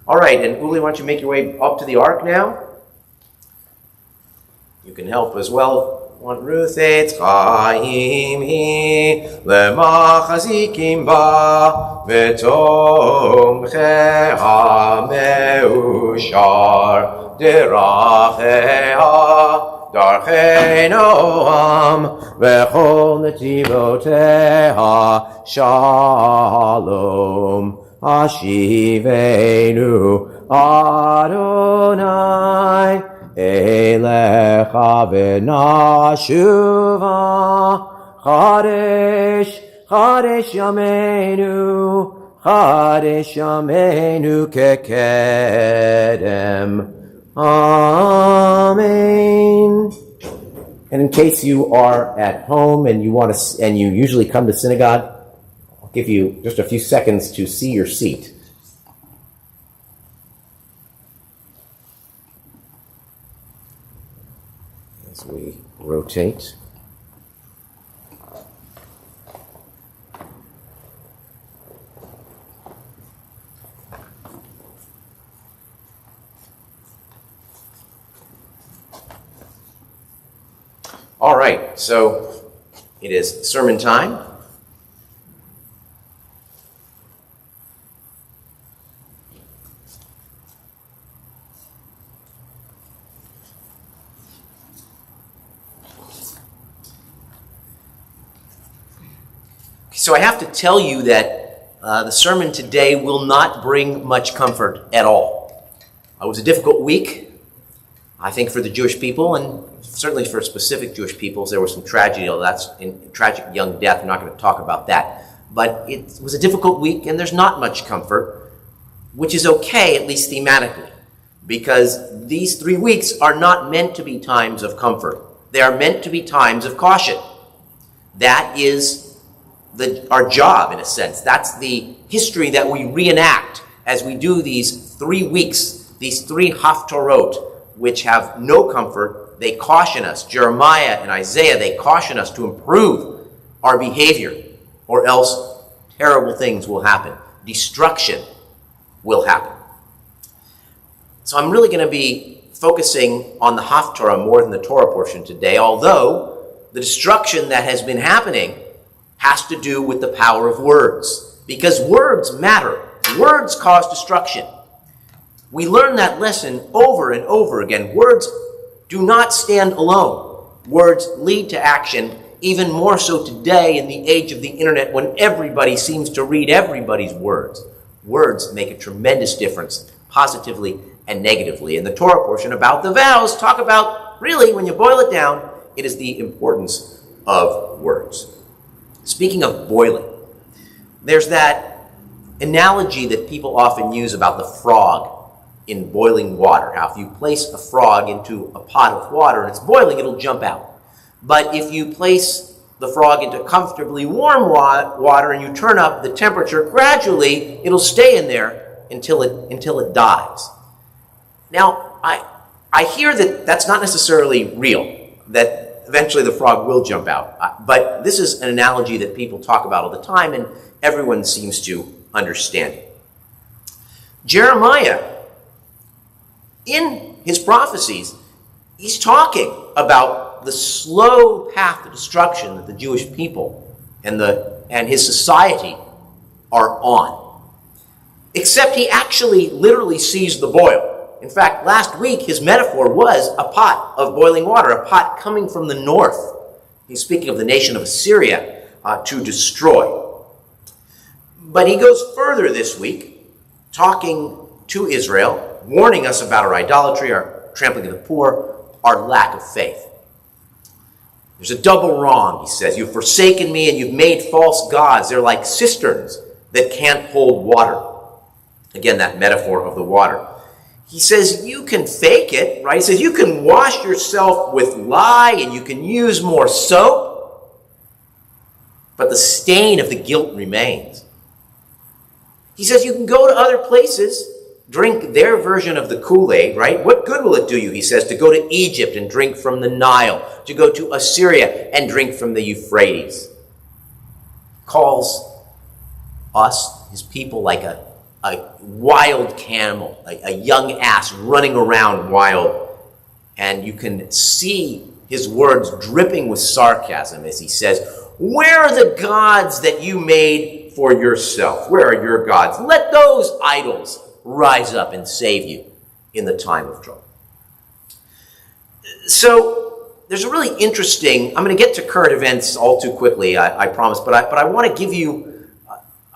All right, and Uli, why don't you make your way up to the ark now? You can help as well. Want Ruth, it's Chaim hi lemachazikim ba v'tomcheha meushar derachea darchei noam v'chol netivoteha shalom ashivenu Adonai Elecha v'nashuva Chadesh yameinu kekedem. Amen. And in case you are at home and you usually come to synagogue, I'll give you just a few seconds to see your seat. As we rotate. All right, so it is sermon time. So I have to tell you that the sermon today will not bring much comfort at all. It was a difficult week, I think, for the Jewish people, and certainly for specific Jewish peoples. There was some tragedy. That's in tragic young death. I'm not going to talk about that. But it was a difficult week, and there's not much comfort, which is okay, at least thematically, because these 3 weeks are not meant to be times of comfort. They are meant to be times of caution. That is our job, in a sense. That's the history that we reenact as we do these 3 weeks, these 3 haftorot, which have no comfort. They caution us. Jeremiah and Isaiah, they caution us to improve our behavior, or else terrible things will happen. Destruction will happen. So I'm really going to be focusing on the Haftorah more than the Torah portion today, although the destruction that has been happening has to do with the power of words, because words matter. Words cause destruction. We learn that lesson over and over again. Words do not stand alone. Words lead to action, even more so today in the age of the internet when everybody seems to read everybody's words. Words make a tremendous difference, positively and negatively. And the Torah portion about the vows talk about, really, when you boil it down, it is the importance of words. Speaking of boiling, there's that analogy that people often use about the frog in boiling water. How if you place a frog into a pot of water and it's boiling, it'll jump out. But if you place the frog into comfortably warm water and you turn up the temperature gradually, it'll stay in there until it dies. Now, I hear that that's not necessarily real, that eventually the frog will jump out. But this is an analogy that people talk about all the time, and everyone seems to understand it. Jeremiah, in his prophecies, he's talking about the slow path to destruction that the Jewish people and his society are on. Except he actually literally sees the boil. In fact, last week his metaphor was a pot of boiling water, a pot coming from the north. He's speaking of the nation of Assyria to destroy. But he goes further this week, talking to Israel, warning us about our idolatry, our trampling of the poor, our lack of faith. There's a double wrong, he says. You've forsaken me and you've made false gods. They're like cisterns that can't hold water. Again, that metaphor of the water. He says you can fake it, right? He says you can wash yourself with lye and you can use more soap, but the stain of the guilt remains. He says you can go to other places drink their version of the Kool-Aid, right? What good will it do you, he says, to go to Egypt and drink from the Nile, to go to Assyria and drink from the Euphrates? Calls us, his people, like a wild camel, a young ass running around wild. And you can see his words dripping with sarcasm as he says, "Where are the gods that you made for yourself? Where are your gods? Let those idols rise up and save you in the time of trouble." So there's a really interesting, I'm going to get to current events all too quickly, I promise, but I want to give you,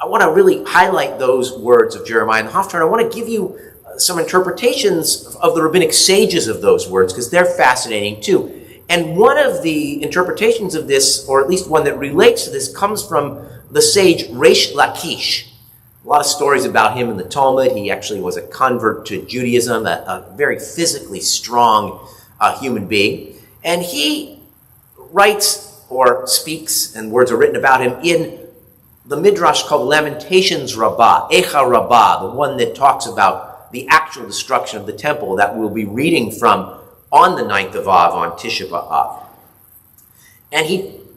I want to really highlight those words of Jeremiah and the Haftarah. I want to give you some interpretations of the rabbinic sages of those words, because they're fascinating too. And one of the interpretations of this, or at least one that relates to this, comes from the sage Reish Lakish. A lot of stories about him in the Talmud. He actually was a convert to Judaism, a very physically strong human being. And he writes or speaks, and words are written about him, in the Midrash called Lamentations Rabbah, Echa Rabbah, the one that talks about the actual destruction of the temple that we'll be reading from on the 9th of Av, on Tisha B'Av. And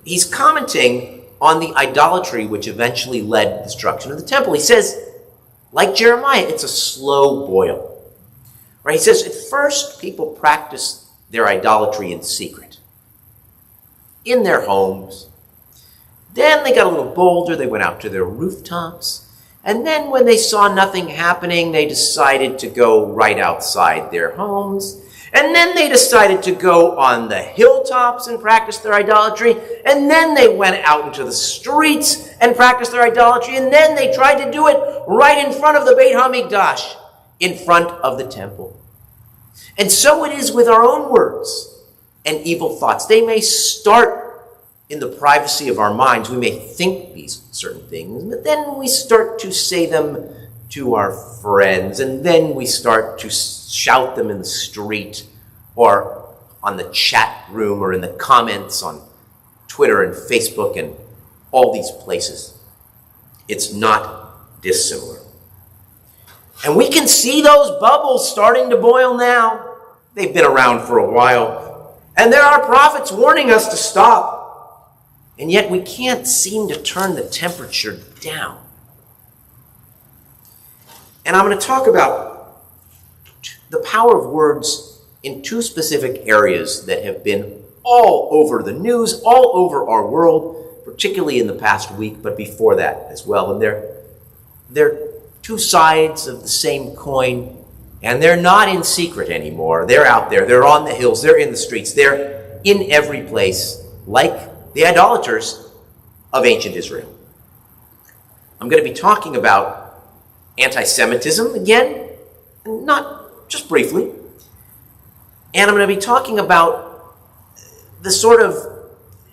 he's commenting on the idolatry which eventually led to the destruction of the temple. He says, like Jeremiah, it's a slow boil. Right? He says, at first, people practiced their idolatry in secret, in their homes. Then they got a little bolder. They went out to their rooftops. And then when they saw nothing happening, they decided to go right outside their homes. And then they decided to go on the hilltops and practice their idolatry. And then they went out into the streets and practiced their idolatry. And then they tried to do it right in front of the Beit HaMikdash, in front of the temple. And so it is with our own words and evil thoughts. They may start in the privacy of our minds. We may think these certain things, but then we start to say them to our friends, and then we start to shout them in the street or on the chat room or in the comments on Twitter and Facebook and all these places. It's not dissimilar. And we can see those bubbles starting to boil now. They've been around for a while. And there are prophets warning us to stop. And yet we can't seem to turn the temperature down. And I'm going to talk about the power of words in two specific areas that have been all over the news, all over our world, particularly in the past week, but before that as well. And they're two sides of the same coin, and they're not in secret anymore. They're out there. They're on the hills. They're in the streets. They're in every place, like the idolaters of ancient Israel. I'm going to be talking about anti-Semitism again, not just briefly. And I'm going to be talking about the sort of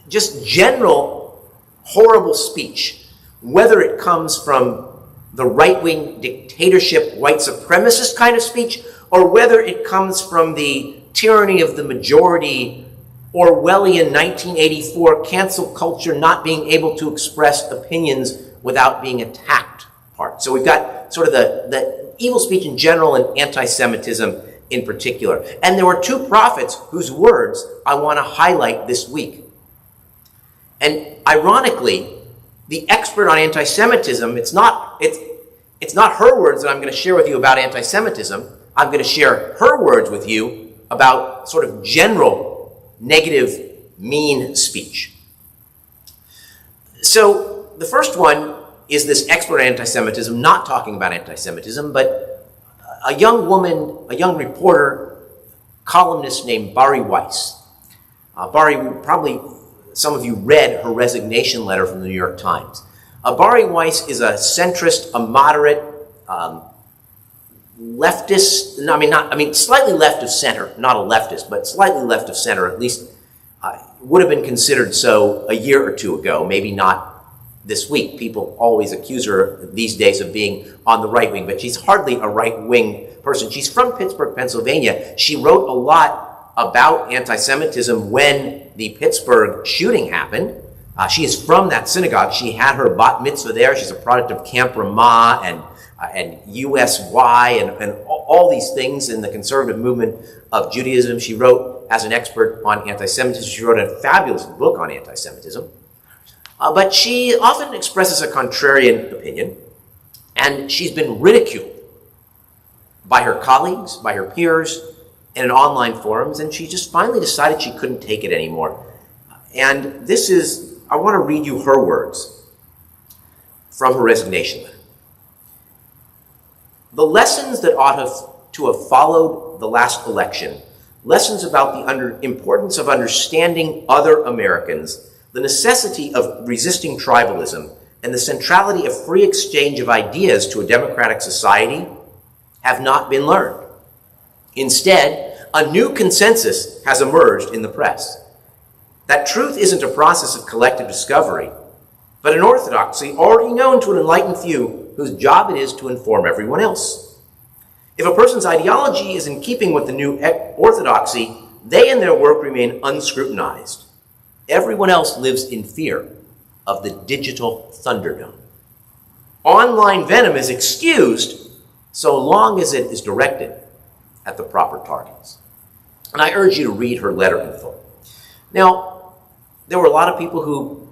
just general horrible speech, whether it comes from the right-wing dictatorship, white supremacist kind of speech, or whether it comes from the tyranny of the majority, Orwellian 1984 cancel culture, not being able to express opinions without being attacked part. So we've got sort of the evil speech in general and anti-Semitism in particular. And there were two prophets whose words I want to highlight this week. And ironically, the expert on anti-Semitism, it's not her words that I'm going to share with you about anti-Semitism. I'm going to share her words with you about sort of general negative, mean speech. So the first one is this expert on anti-Semitism, not talking about anti-Semitism, but a young woman, a young reporter, columnist named Bari Weiss. Bari, probably some of you read her resignation letter from the New York Times. Bari Weiss is a centrist, a moderate, leftist, slightly left of center, not a leftist, but slightly left of center, at least would have been considered so a year or two ago, maybe not this week. People always accuse her these days of being on the right wing, but she's hardly a right-wing person. She's from Pittsburgh, Pennsylvania. She wrote a lot about anti-Semitism when the Pittsburgh shooting happened. She is from that synagogue. She had her bat mitzvah there. She's a product of Camp Ramah, and and USY and all these things in the conservative movement of Judaism. She wrote as an expert on anti-Semitism. She wrote a fabulous book on anti-Semitism. But she often expresses a contrarian opinion, and she's been ridiculed by her colleagues, by her peers, and in online forums, and she just finally decided she couldn't take it anymore. And I want to read you her words from her resignation letter. The lessons that ought to have followed the last election, lessons about the importance of understanding other Americans, the necessity of resisting tribalism, and the centrality of free exchange of ideas to a democratic society have not been learned. Instead, a new consensus has emerged in the press that truth isn't a process of collective discovery, but an orthodoxy already known to an enlightened few whose job it is to inform everyone else. If a person's ideology is in keeping with the new orthodoxy, they and their work remain unscrutinized. Everyone else lives in fear of the digital thunderdome. Online venom is excused so long as it is directed at the proper targets. And I urge you to read her letter in full. Now, there were a lot of people who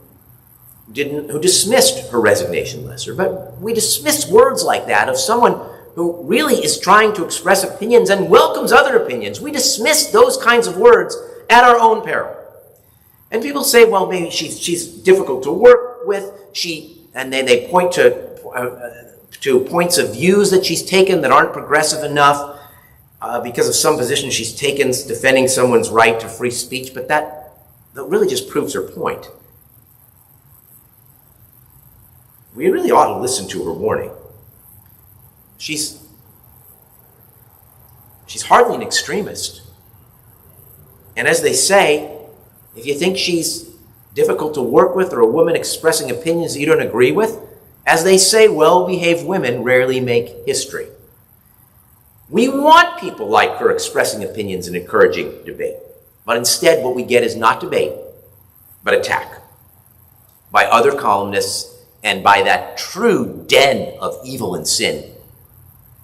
dismissed her resignation letter, but we dismiss words like that of someone who really is trying to express opinions and welcomes other opinions. We dismiss those kinds of words at our own peril. And people say, well, maybe she's difficult to work with. And then they point to points of views that she's taken that aren't progressive enough because of some position she's taken defending someone's right to free speech. But that really just proves her point. We really ought to listen to her warning. She's hardly an extremist. And as they say, if you think she's difficult to work with or a woman expressing opinions that you don't agree with, as they say, well-behaved women rarely make history. We want people like her expressing opinions and encouraging debate. But instead, what we get is not debate, but attack by other columnists and by that true den of evil and sin,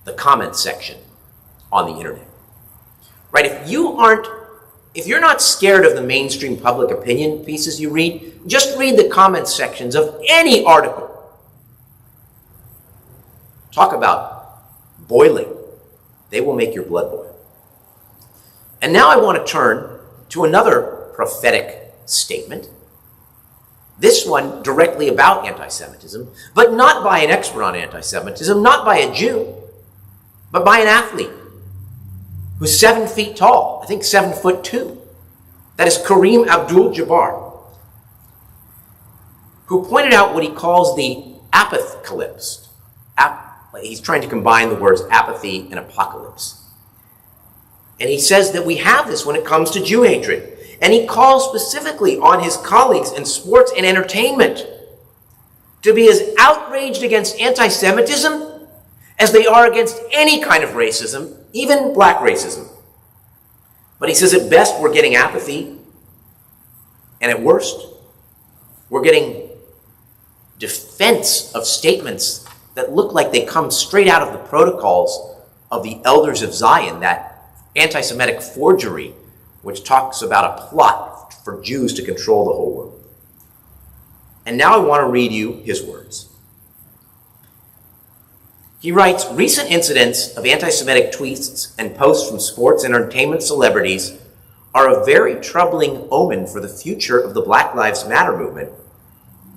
the comment section on the internet. Right? If you're not scared of the mainstream public opinion pieces you read, just read the comment sections of any article. Talk about boiling. They will make your blood boil. And now I want to turn to another prophetic statement. This one directly about anti-Semitism, but not by an expert on anti-Semitism, not by a Jew, but by an athlete who's 7 feet tall, I think 7'2". That is Kareem Abdul-Jabbar, who pointed out what he calls the apocalypse. He's trying to combine the words apathy and apocalypse. And he says that we have this when it comes to Jew hatred. And he calls specifically on his colleagues in sports and entertainment to be as outraged against anti-Semitism as they are against any kind of racism, even black racism. But he says at best we're getting apathy, and at worst we're getting defense of statements that look like they come straight out of the protocols of the elders of Zion, that anti-Semitic forgery which talks about a plot for Jews to control the whole world. And now I want to read you his words. He writes, recent incidents of anti-Semitic tweets and posts from sports and entertainment celebrities are a very troubling omen for the future of the Black Lives Matter movement,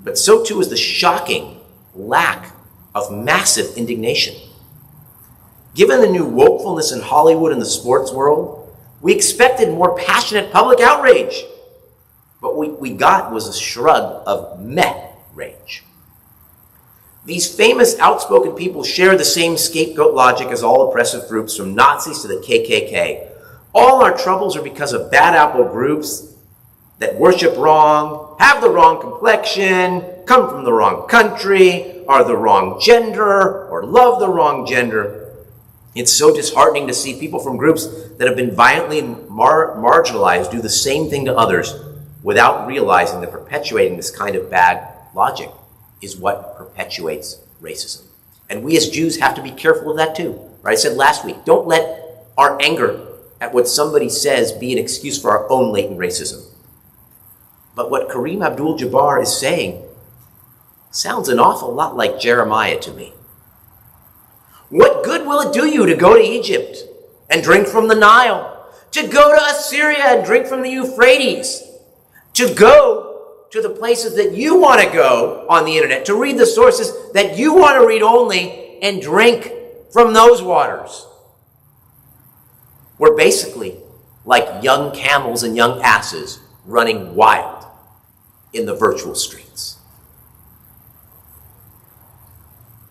but so too is the shocking lack of massive indignation. Given the new wokefulness in Hollywood and the sports world, we expected more passionate public outrage, but what we got was a shrug of meh rage. These famous outspoken people share the same scapegoat logic as all oppressive groups, from Nazis to the KKK. All our troubles are because of bad apple groups that worship wrong, have the wrong complexion, come from the wrong country, are the wrong gender, or love the wrong gender. It's so disheartening to see people from groups that have been violently marginalized do the same thing to others without realizing that perpetuating this kind of bad logic is what perpetuates racism. And we as Jews have to be careful of that too. Right? I said last week, don't let our anger at what somebody says be an excuse for our own latent racism. But what Kareem Abdul-Jabbar is saying sounds an awful lot like Jeremiah to me. What good will it do you to go to Egypt and drink from the Nile, to go to Assyria and drink from the Euphrates, to go to the places that you want to go on the internet, to read the sources that you want to read only, and drink from those waters? We're basically like young camels and young asses running wild in the virtual streets.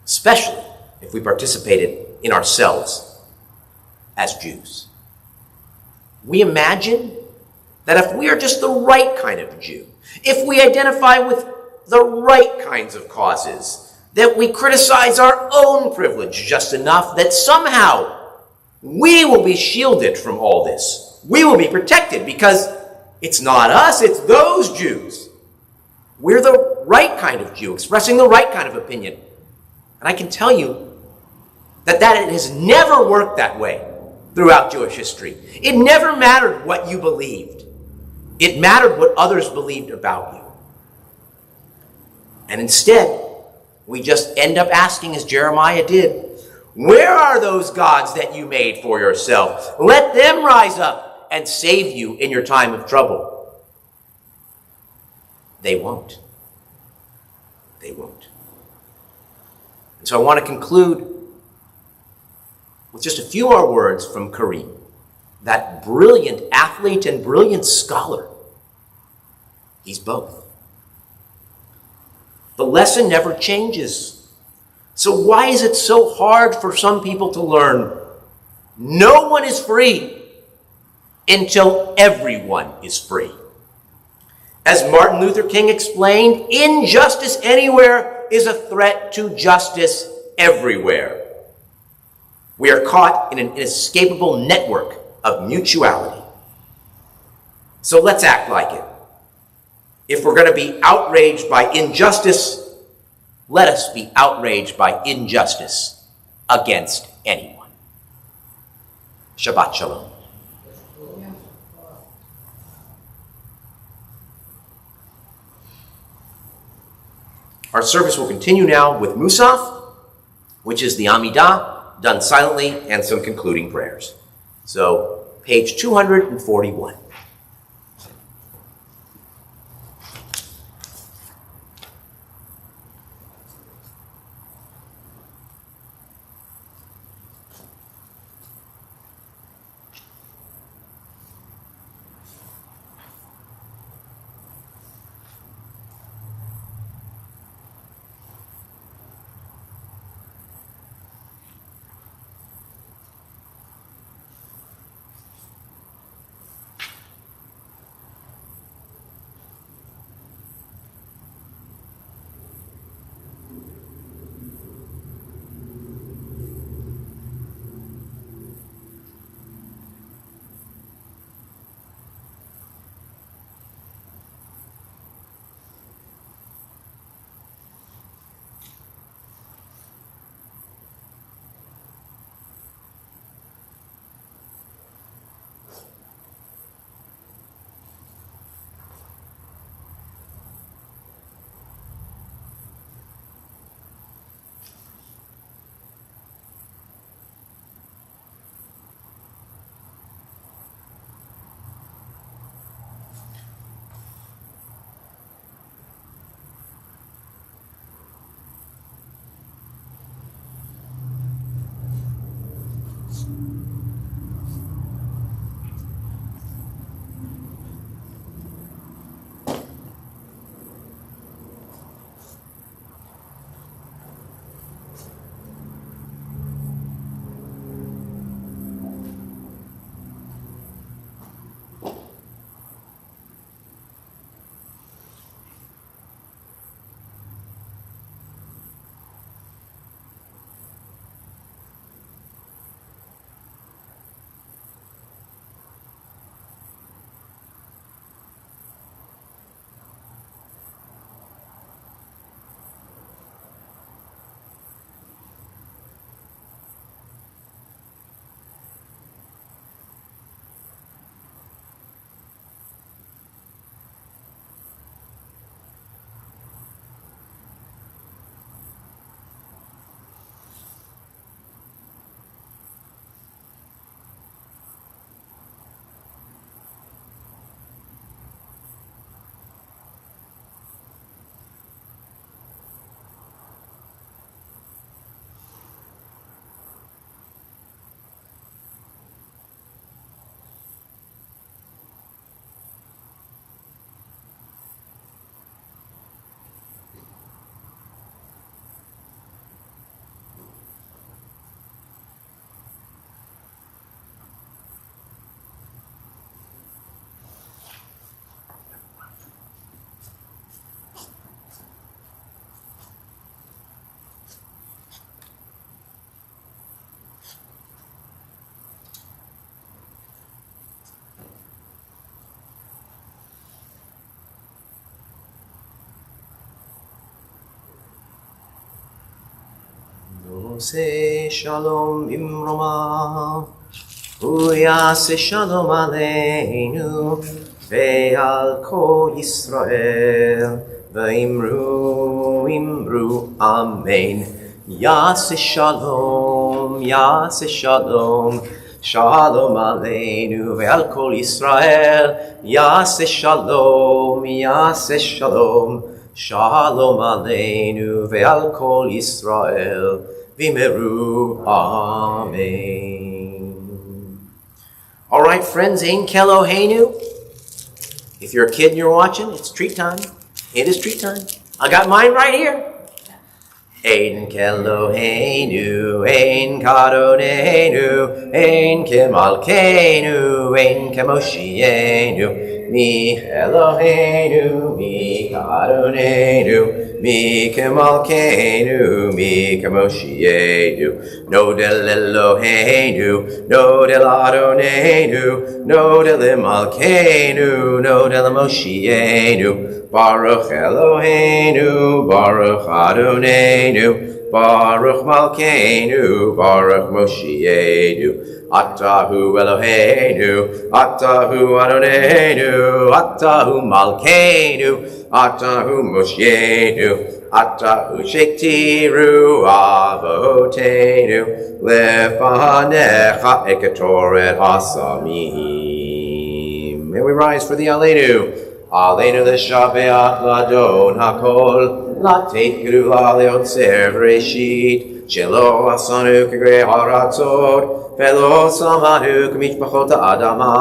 Especially if we participated in ourselves as Jews. We imagine that if we are just the right kind of Jew, if we identify with the right kinds of causes, that we criticize our own privilege just enough, that somehow we will be shielded from all this. We will be protected because it's not us, it's those Jews. We're the right kind of Jew, expressing the right kind of opinion. And I can tell you that it has never worked that way throughout Jewish history. It never mattered what you believed. It mattered what others believed about you. And instead, we just end up asking, as Jeremiah did, where are those gods that you made for yourself? Let them rise up and save you in your time of trouble. They won't. They won't. And so I want to conclude with just a few more words from Kareem, that brilliant athlete and brilliant scholar. He's both. The lesson never changes. So why is it so hard for some people to learn? No one is free until everyone is free. As Martin Luther King explained, injustice anywhere is a threat to justice everywhere. We are caught in an inescapable network of mutuality. So let's act like it. If we're going to be outraged by injustice, let us be outraged by injustice against anyone. Shabbat Shalom. Our service will continue now with Musaf, which is the Amidah, done silently, and some concluding prayers. So, page 241. Ose shalom imroma, uyase shalom aleinu, ve'al kol Yisrael, ve'imru imru amen. Yase shalom, shalom aleinu, ve'al kol Yisrael, yase shalom, shalom aleinu ve'al kol Yisrael v'meru amen. All right, friends, Ein Keloheinu. If you're a kid and you're watching, it's treat time. It is treat time. I got mine right here. Ein Keloheinu, Ein Kadoneinu, Ein Kemalkeinu, Ein Kemoshienu. Mi Eloheinu, mi Kadoneinu, mi Kemalkeinu, mi Kemoshienu. No del Eloheinu, no del Adoneinu, no del Malkeinu, no del Moshienu. Baruch Eloheinu, Baruch Adoneinu, Baruch Malkeinu, Baruch Moshienu. Atahu Eloheinu, Atahu Adoneinu, Atahu Malkeinu, Atahu Moshienu, Atahu Shektiru Avoteinu, Lefanecha Ekatoret Hasamim. May we rise for the Aleinu. Aleinu l'shabeach l'adon hakol, l'teit gerula leotzer v'reshit, shelo asanu k'grei haratzot, Velo samanu k'mishpachot ha'adama,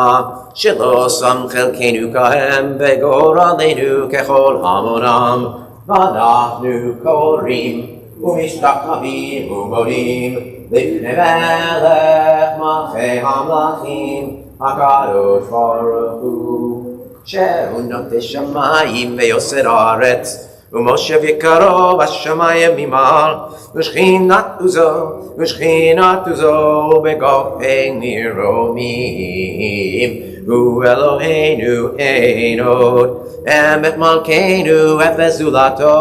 shelo sam chelkenu kahem, v'goralenu kechol hamonam, v'anachnu korim, u'mishtachavim u'modim, lifnei melech malchei hamlachim, hakadosh baruch hu, shehu notei shamayim ve'yoser haaretz, Moshe v'yikaro b'shamayim mimal, v'shchinat uzo b'gofei niromim. Hu Eloheinu einod, emet malkeinu et vezulato,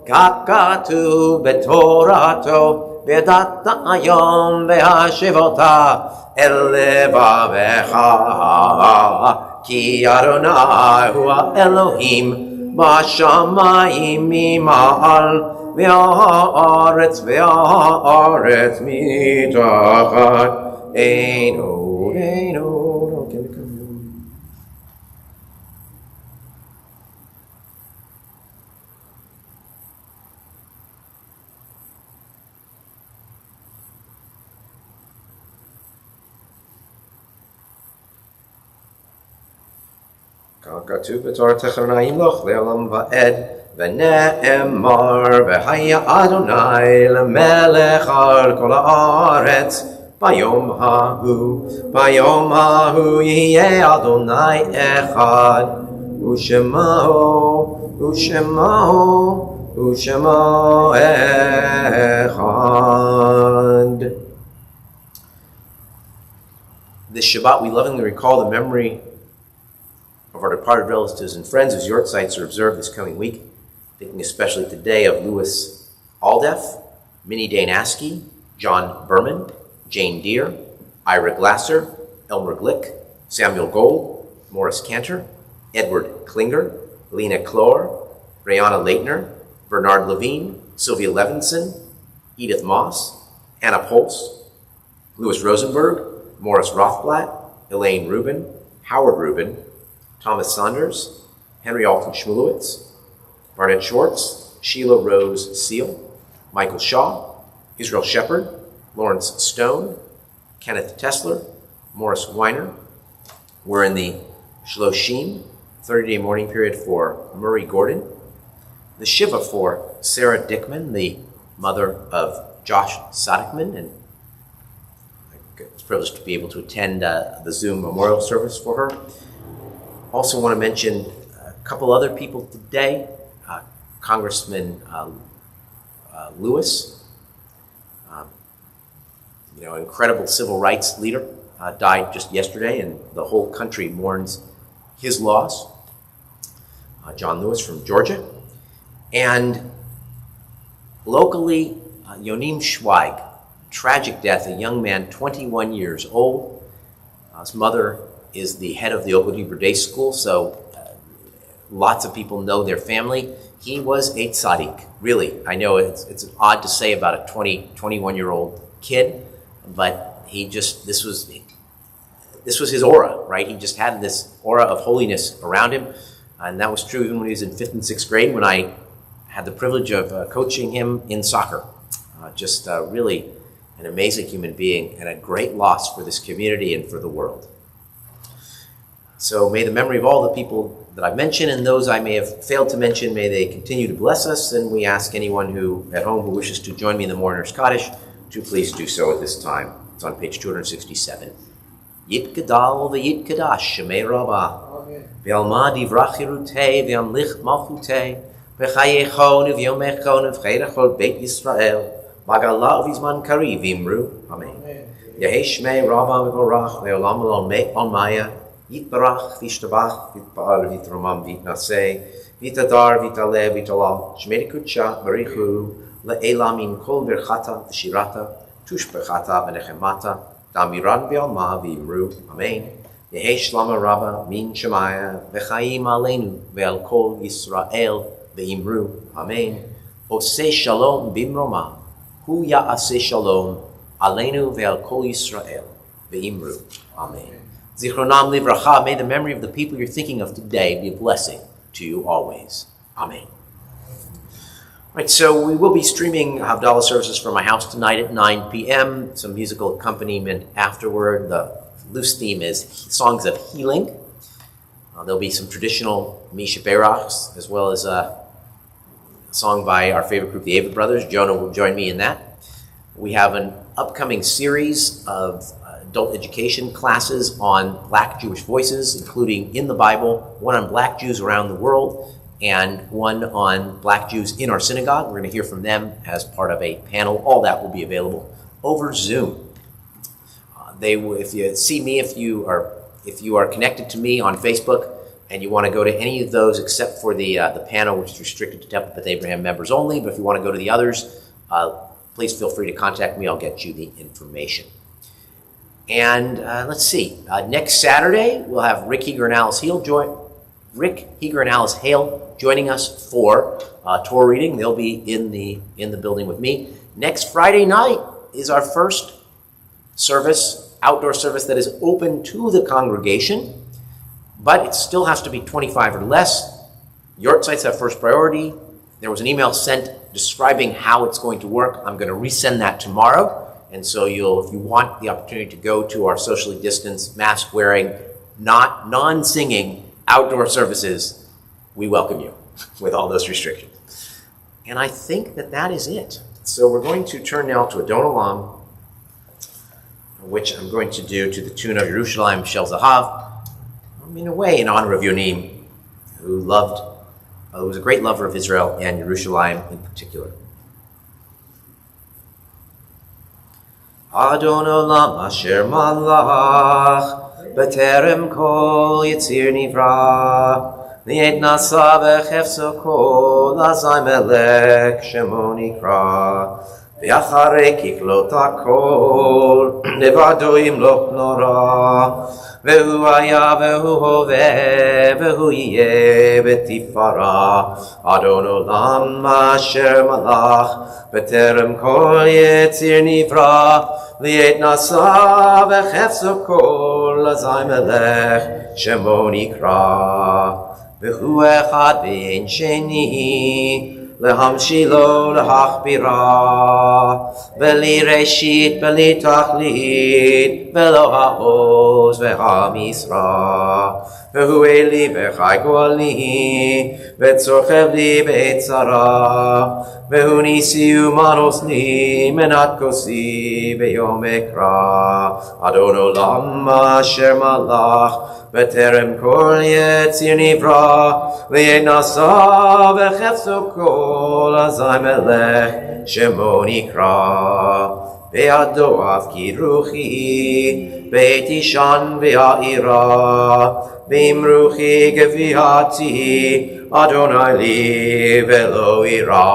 kakatu b'torato, v'yadata hayom v'hashivota, el levavecha, ki Adonai hu Elohim, Bashamayim mima'al, ve'ha'aretz mitachat, einod, okay, come. Katu b'tor techanaim loch le'olam va'ed v'ne'emar v'haya Adonai l'melech al kol haaretz bayom hahu yihye Adonai echad u'shemo echad. This Shabbat we lovingly recall the memory of our departed relatives and friends whose yortzites are observed this coming week, thinking especially today of Louis Aldeff, Minnie Dane Askey, John Berman, Jane Deere, Ira Glasser, Elmer Glick, Samuel Gold, Morris Cantor, Edward Klinger, Lena Clore, Brianna Leitner, Bernard Levine, Sylvia Levinson, Edith Moss, Anna Pulse, Louis Rosenberg, Morris Rothblatt, Elaine Rubin, Howard Rubin, Thomas Saunders, Henry Alton Schmulowitz, Barnett Schwartz, Sheila Rose Seal, Michael Shaw, Israel Shepard, Lawrence Stone, Kenneth Tesler, Morris Weiner. We're in the Shloshim, 30-day mourning period for Murray Gordon. The Shiva for Sarah Dickman, the mother of Josh Sadikman, and I was privileged to be able to attend the Zoom memorial service for her. Also want to mention a couple other people today. Congressman Lewis, incredible civil rights leader, died just yesterday, and the whole country mourns his loss. John Lewis from Georgia. And locally, Yonim Schweig, tragic death, a young man, 21 years old. His mother is the head of the Oakland Hebrew Day School, so lots of people know their family. He was a tzaddik, really. I know it's odd to say about a 21-year-old kid, but this was his aura, right? He just had this aura of holiness around him, and that was true even when he was in 5th and 6th grade when I had the privilege of coaching him in soccer. Really an amazing human being and a great loss for this community and for the world. So may the memory of all the people that I've mentioned and those I may have failed to mention, may they continue to bless us, and we ask anyone at home who wishes to join me in the Mourner's Kaddish to please do so at this time. It's on page 267. Yitgadal v'yitkadash shemei Rabbah v'alma divrach chirutei v'amlich malchutei v'chayechon v'yomechon v'cheirachol beit Yisrael Bagala v'izman kari v'imru. Amen. Yehi shmei Rabbah v'vorach v'olam almaya Yitbarach v'ishtabach v'itba'al v'yitromam v'yitnaseh v'yitadar v'yitaleh v'yitalal shmei kutsha barichu le'elam in kol birchata v'shirata tushbechata v'nechemata damiran v'alma v'imru. Amen. Yehi shlama Rabbah min shemaya v'chaim aleinu ve'al kol Yisrael v'imru. Amen. Oseh shalom bimroma hu ya'aseh shalom aleinu ve'al kol Yisrael v'imru. Amen. Zichronam livracha, may the memory of the people you're thinking of today be a blessing to you always. Amen. All right, so we will be streaming Havdalah services from my house tonight at 9 p.m. Some musical accompaniment afterward. The loose theme is songs of healing. There'll be some traditional Misha Berachs, as well as a song by our favorite group, the Ava Brothers. Jonah will join me in that. We have an upcoming series of adult education classes on Black Jewish voices, including in the Bible, one on Black Jews around the world, and one on Black Jews in our synagogue. We're going to hear from them as part of a panel. All that will be available over Zoom. If you see me, if you are connected to me on Facebook, and you want to go to any of those except for the panel, which is restricted to Temple Beth Abraham members only, but if you want to go to the others, please feel free to contact me. I'll get you the information. And let's see. Next Saturday, we'll have Rick Heger and Alice Hale joining us for Torah reading. They'll be in the building with me. Next Friday night is our first service, outdoor service that is open to the congregation, but it still has to be 25 or less. Yort sites have first priority. There was an email sent describing how it's going to work. I'm going to resend that tomorrow. And so if you want the opportunity to go to our socially distanced, mask-wearing, non-singing outdoor services, we welcome you with all those restrictions. And I think that is it. So we're going to turn now to Adon Olam, which I'm going to do to the tune of Yerushalayim Shel Zahav, in a way in honor of Yonim, who was a great lover of Israel and Yerushalayim in particular. Adon Olam Asher Malach B'terem Kol Yitzir Nivra Li'et Nasa V'chefso Kol Azai Melech Shemo Nikra V'yacharei Kiklot HaKol Levado Yimloch Nora Vehu haya vehu hoveh vehu yeh b'tifara Adon Olam Asher Malach B'terem Kol Yitzir Nivra Li'et Nasa V'chefso Kol Azai Melech Shemo Nikra Vehu echad v'ein sheni Lehamshilo lehachbira Beli reshit beli tachlit Velo ha'oz ve'ha'misra Vehu eli v'chai go'ali V'tzorchev li be'etzara Vehu nisi umanos li Menat kosi ve'yom ekra Adon Olam Asher Malach B'terem Kol Yitzir Nivra Li'et Nasa V'chefso Kol Azai Melech Shemo Nikra Ve'ado Avki Ruchi Beit Ishan Ve'a'ira V'imruchi Gevihati Adonai li V'lo ira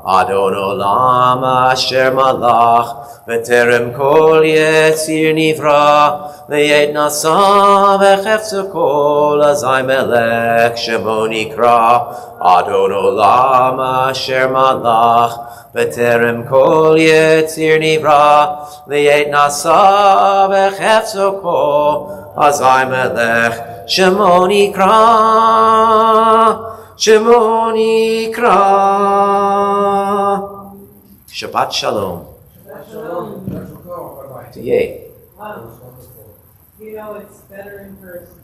Adon Olam Asher Malach B'terem Kol Yetzir Nivra Le'et Nasa V'chefzu Kol Azai Melech Shemo Nikra Adon Olam Asher Malach B'terem Kol Yetzir Nivra Le'et Nasa V'chefzu Kol Azai Melech Shemo Nikra Shemo Nikra. Shabbat Shalom. Yay. Wow. You know it's better in person.